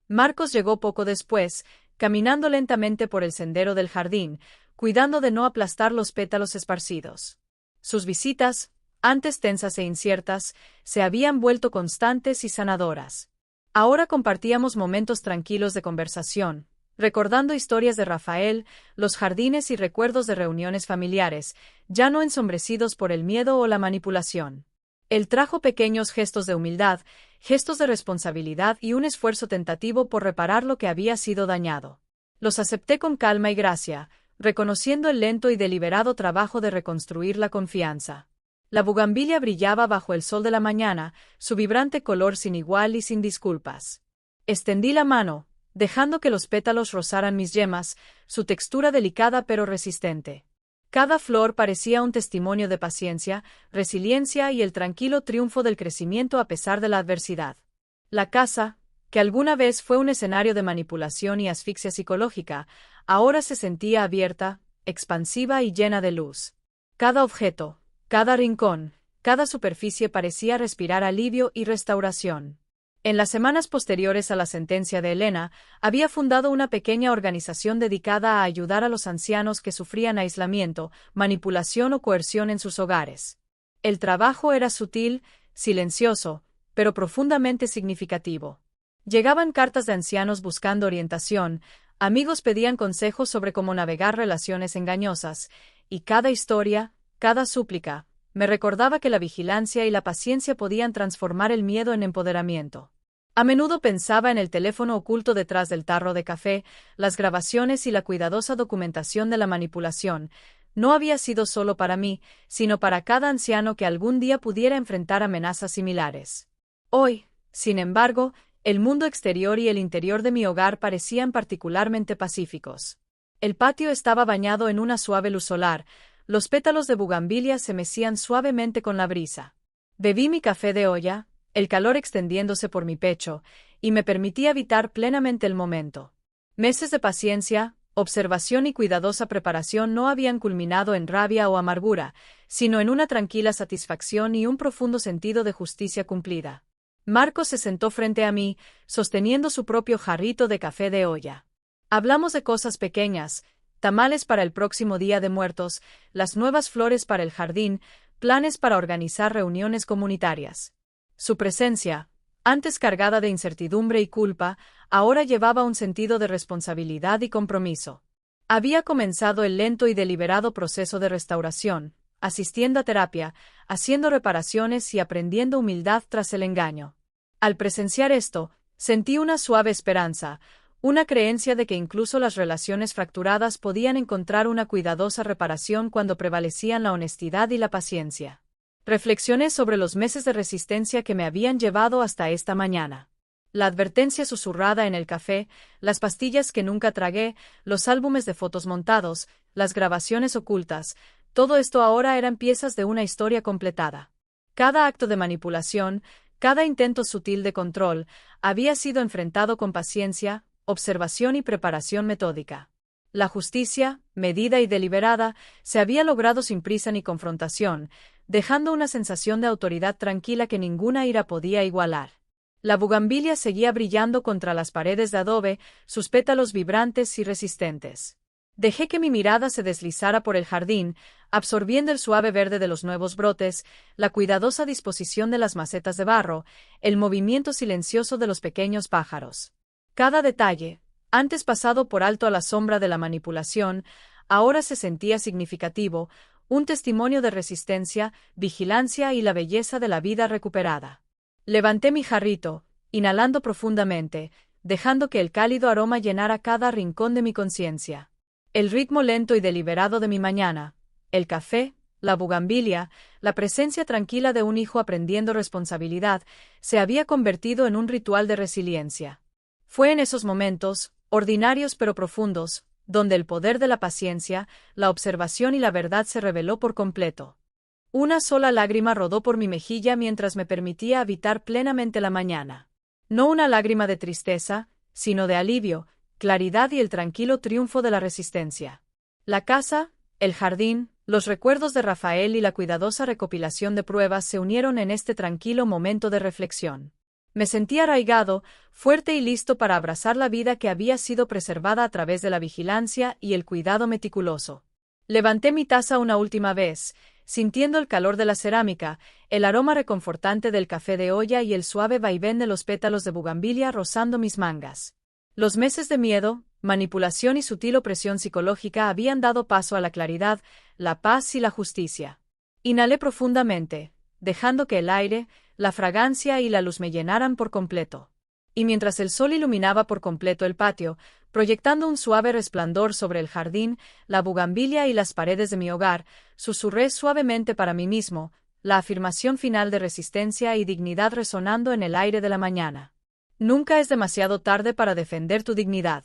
Marcos llegó poco después, caminando lentamente por el sendero del jardín, cuidando de no aplastar los pétalos esparcidos. Sus visitas, antes tensas e inciertas, se habían vuelto constantes y sanadoras. Ahora compartíamos momentos tranquilos de conversación, recordando historias de Rafael, los jardines y recuerdos de reuniones familiares, ya no ensombrecidos por el miedo o la manipulación. Él trajo pequeños gestos de humildad, gestos de responsabilidad y un esfuerzo tentativo por reparar lo que había sido dañado. Los acepté con calma y gracia, reconociendo el lento y deliberado trabajo de reconstruir la confianza. La bugambilia brillaba bajo el sol de la mañana, su vibrante color sin igual y sin disculpas. Extendí la mano, dejando que los pétalos rozaran mis yemas, su textura delicada pero resistente. Cada flor parecía un testimonio de paciencia, resiliencia y el tranquilo triunfo del crecimiento a pesar de la adversidad. La casa, que alguna vez fue un escenario de manipulación y asfixia psicológica, ahora se sentía abierta, expansiva y llena de luz. Cada objeto, cada rincón, cada superficie parecía respirar alivio y restauración. En las semanas posteriores a la sentencia de Elena, había fundado una pequeña organización dedicada a ayudar a los ancianos que sufrían aislamiento, manipulación o coerción en sus hogares. El trabajo era sutil, silencioso, pero profundamente significativo. Llegaban cartas de ancianos buscando orientación, amigos pedían consejos sobre cómo navegar relaciones engañosas, y cada historia, cada súplica, me recordaba que la vigilancia y la paciencia podían transformar el miedo en empoderamiento. A menudo pensaba en el teléfono oculto detrás del tarro de café, las grabaciones y la cuidadosa documentación de la manipulación. No había sido solo para mí, sino para cada anciano que algún día pudiera enfrentar amenazas similares. Hoy, sin embargo, el mundo exterior y el interior de mi hogar parecían particularmente pacíficos. El patio estaba bañado en una suave luz solar, los pétalos de bugambilia se mecían suavemente con la brisa. Bebí mi café de olla, el calor extendiéndose por mi pecho, y me permití habitar plenamente el momento. Meses de paciencia, observación y cuidadosa preparación no habían culminado en rabia o amargura, sino en una tranquila satisfacción y un profundo sentido de justicia cumplida. Marcos se sentó frente a mí, sosteniendo su propio jarrito de café de olla. Hablamos de cosas pequeñas, tamales para el próximo Día de Muertos, las nuevas flores para el jardín, planes para organizar reuniones comunitarias. Su presencia, antes cargada de incertidumbre y culpa, ahora llevaba un sentido de responsabilidad y compromiso. Había comenzado el lento y deliberado proceso de restauración, asistiendo a terapia, haciendo reparaciones y aprendiendo humildad tras el engaño. Al presenciar esto, sentí una suave esperanza, una creencia de que incluso las relaciones fracturadas podían encontrar una cuidadosa reparación cuando prevalecían la honestidad y la paciencia. Reflexioné sobre los meses de resistencia que me habían llevado hasta esta mañana. La advertencia susurrada en el café, las pastillas que nunca tragué, los álbumes de fotos montados, las grabaciones ocultas, todo esto ahora eran piezas de una historia completada. Cada acto de manipulación, cada intento sutil de control, había sido enfrentado con paciencia, observación y preparación metódica. La justicia, medida y deliberada, se había logrado sin prisa ni confrontación, dejando una sensación de autoridad tranquila que ninguna ira podía igualar. La bugambilia seguía brillando contra las paredes de adobe, sus pétalos vibrantes y resistentes. Dejé que mi mirada se deslizara por el jardín, absorbiendo el suave verde de los nuevos brotes, la cuidadosa disposición de las macetas de barro, el movimiento silencioso de los pequeños pájaros. Cada detalle, antes pasado por alto a la sombra de la manipulación, ahora se sentía significativo, un testimonio de resistencia, vigilancia y la belleza de la vida recuperada. Levanté mi jarrito, inhalando profundamente, dejando que el cálido aroma llenara cada rincón de mi conciencia. El ritmo lento y deliberado de mi mañana, el café, la bugambilia, la presencia tranquila de un hijo aprendiendo responsabilidad, se había convertido en un ritual de resiliencia. Fue en esos momentos, ordinarios pero profundos, donde el poder de la paciencia, la observación y la verdad se reveló por completo. Una sola lágrima rodó por mi mejilla mientras me permitía habitar plenamente la mañana. No una lágrima de tristeza, sino de alivio, claridad y el tranquilo triunfo de la resistencia. La casa, el jardín, los recuerdos de Rafael y la cuidadosa recopilación de pruebas se unieron en este tranquilo momento de reflexión. Me sentí arraigado, fuerte y listo para abrazar la vida que había sido preservada a través de la vigilancia y el cuidado meticuloso. Levanté mi taza una última vez, sintiendo el calor de la cerámica, el aroma reconfortante del café de olla y el suave vaivén de los pétalos de bugambilia rozando mis mangas. Los meses de miedo, manipulación y sutil opresión psicológica habían dado paso a la claridad, la paz y la justicia. Inhalé profundamente, dejando que el aire, la fragancia y la luz me llenaran por completo. Y mientras el sol iluminaba por completo el patio, proyectando un suave resplandor sobre el jardín, la bugambilia y las paredes de mi hogar, susurré suavemente para mí mismo, la afirmación final de resistencia y dignidad resonando en el aire de la mañana. Nunca es demasiado tarde para defender tu dignidad.